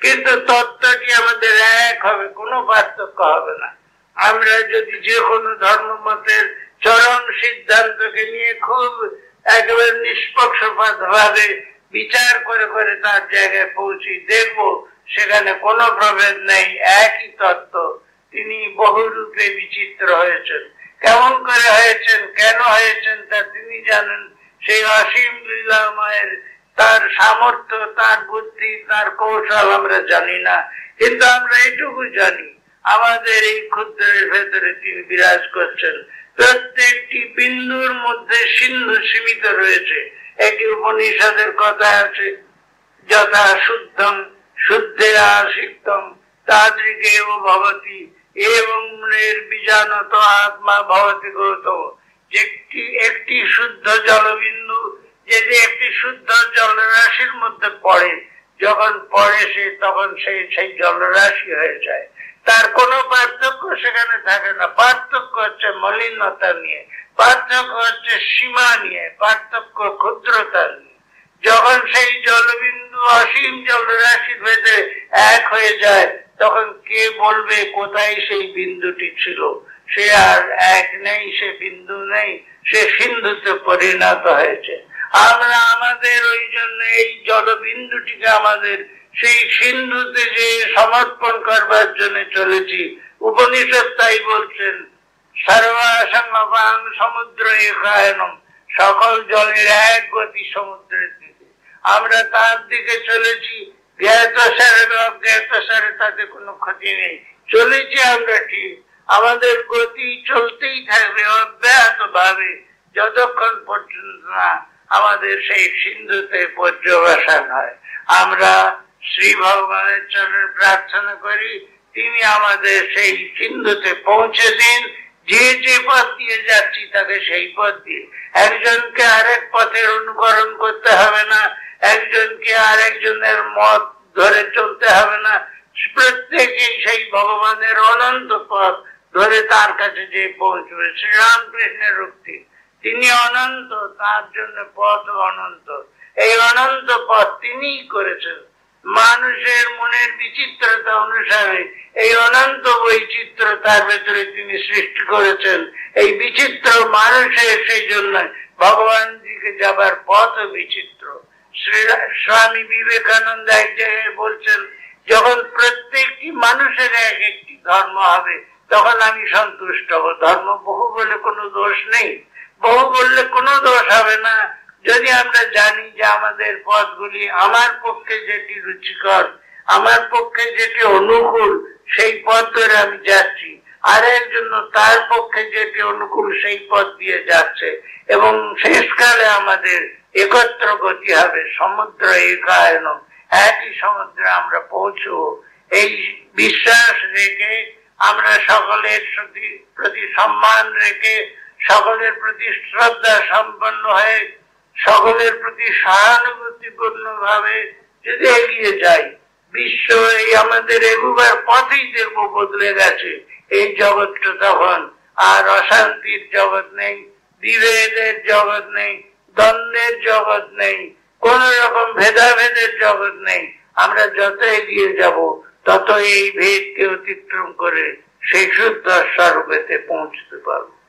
কিন্তু তত্ত্বটি আমাদের এক হবে, কোনো পার্থক্য হবে না। আমরা যদি যে কোনো ধর্মমতের চরম সিদ্ধান্তকে নিয়ে খুব একেবারে নিষ্পক্ষপাত ভাবে বিচার করে করে তার জায়গায় পৌঁছি, দেখব সেখানে কোনো প্রভেদ নেই, একই তত্ত্ব। তিনি বহুরূপে বিচিত্র হয়েছেন। কেমন করে হয়েছেন, কেন হয়েছেন তা তিনি জানেন। সেই অসীম লীলাময়ের তার সামর্থ্য, তার বুদ্ধি, তার কৌশল আমরা জানি না, কিন্তু আমরা এটুকু জানি আমাদের এই ক্ষুদ্রের ভেতরে তিনি বিরাজ করছেন। প্রত্যেকটি বিন্দুর মধ্যে সিন্ধু সীমিত রয়েছে। একটি উপনিষদের কথা আছে, যথা শুদ্ধম শুদ্ধে আসিক্তম তাদৃগেব ভবতি এবং নির্বিজানত আত্মা ভবতি গৌতম। একটি শুদ্ধ জলবিন্দু যদি একটি শুদ্ধ জলরাশির মধ্যে পড়ে, যখন পড়ে সে তখন সেই জলরাশি হয়ে যায়, তার কোনো পার্থক্য সেখানে থাকে না। পার্থক্য হচ্ছে মলিনতা নিয়ে, পার্থক্য হচ্ছে সীমা নিয়ে, পার্থক্য ক্ষুদ্রতা নিয়ে। যখন সেই জলবিন্দু অসীম জলরাশির ভেতরে এক হয়ে যায়, তখন কে বলবে কোথায় সেই বিন্দুটি ছিল? সে আর এক নেই, সে বিন্দু নেই, সে সিন্ধুতে পরিণত হয়েছে। আমরা আমাদের ওই জন্য এই জলবিন্দুটিকে আমাদের সেই সিন্ধুতে যে সমর্পণ করবার জন্য চলেছি। উপনিষদ তাই বলছেন, সর্বাসঙ্গপাং সমুদ্র একায়নম, সকল জলের এক গতি সমুদ্রের দিকে। আমরা তার দিকে চলেছি, জ্ঞাত সারে অজ্ঞাত সারে তাতে কোনো ক্ষতি নেই, চলেছি আমরা ঠিক। আমাদের গতি চলতেই থাকবে অব্যাহত ভাবে, যতক্ষণ পর্যন্ত না আমাদের সেই সিন্ধুতে পর্যবেশন হয়। আমরা শ্রী ভগবানের চরণে প্রার্থনা করি, তিনি আমাদের সেই সিন্ধুতে পৌঁছে দিন। যে যে পথ দিয়ে যাচ্ছি তাকে সেই পথ দিয়ে, একজনকে আরেক পথের অনুকরণ করতে হবে না, একজনকে আরেকজনের মত ধরে চলতে হবে না। প্রত্যেকেই সেই ভগবানের অনন্ত পথ ধরে তার কাছে যে পৌঁছবে। শ্রীরামকৃষ্ণের উক্তি, তিনি অনন্ত, তার জন্য পথ অনন্ত। এই অনন্ত পথ তিনিই করেছেন। মানুষের মনের বিচিত্রতা অনুসারে এই অনন্ত বৈচিত্র্য তার ভেতরে তিনি সৃষ্টি করেছেন। এই বিচিত্র মানুষের সেই জন্য ভগবান দিকে যাবার পথ বিচিত্র। স্বামী বিবেকানন্দ এক জায়গায় বলছেন, যখন প্রত্যেকটি মানুষের এক একটি ধর্ম হবে তখন আমি সন্তুষ্ট হব। ধর্ম বহু বলে কোনো দোষ নেই, বহু বললে কোনো দোষ হবে না, যদি আমরা জানি যে আমাদের পথগুলি আমার পক্ষে যেটি রুচিকর, আমার পক্ষে যেটি অনুকূল, সেই পথ ধরে আমি যাচ্ছি, আর একজন তার পক্ষে যেটি অনুকূল সেই পথ দিয়ে যাচ্ছে, এবং শেষকালে আমাদের একত্র গতি হবে। সমুদ্র একায়ন, একই সমুদ্রে আমরা পৌঁছবো। এই বিশ্বাস রেখে আমরা সকলের প্রতি সম্মান রেখে, সকলের প্রতি শ্রদ্ধা সম্পন্ন হয়ে, সকলের প্রতি সহানুভূতিপূর্ণ ভাবে যদি এগিয়ে যাই, বিশ্ব এই আমাদের এগুবার পথেই দেখবো বদলে গেছে। এই জগৎটা তখন আর অশান্তির জগৎ নেই, বিভেদের জগৎ নেই, দ্বন্দ্বের জগৎ নেই, কোন রকম ভেদাভেদের জগৎ নেই। আমরা যত এগিয়ে যাব তত এই ভেদকে অতিক্রম করে সেই শুদ্ধ স্বরূপেতে পৌঁছতে পারবো।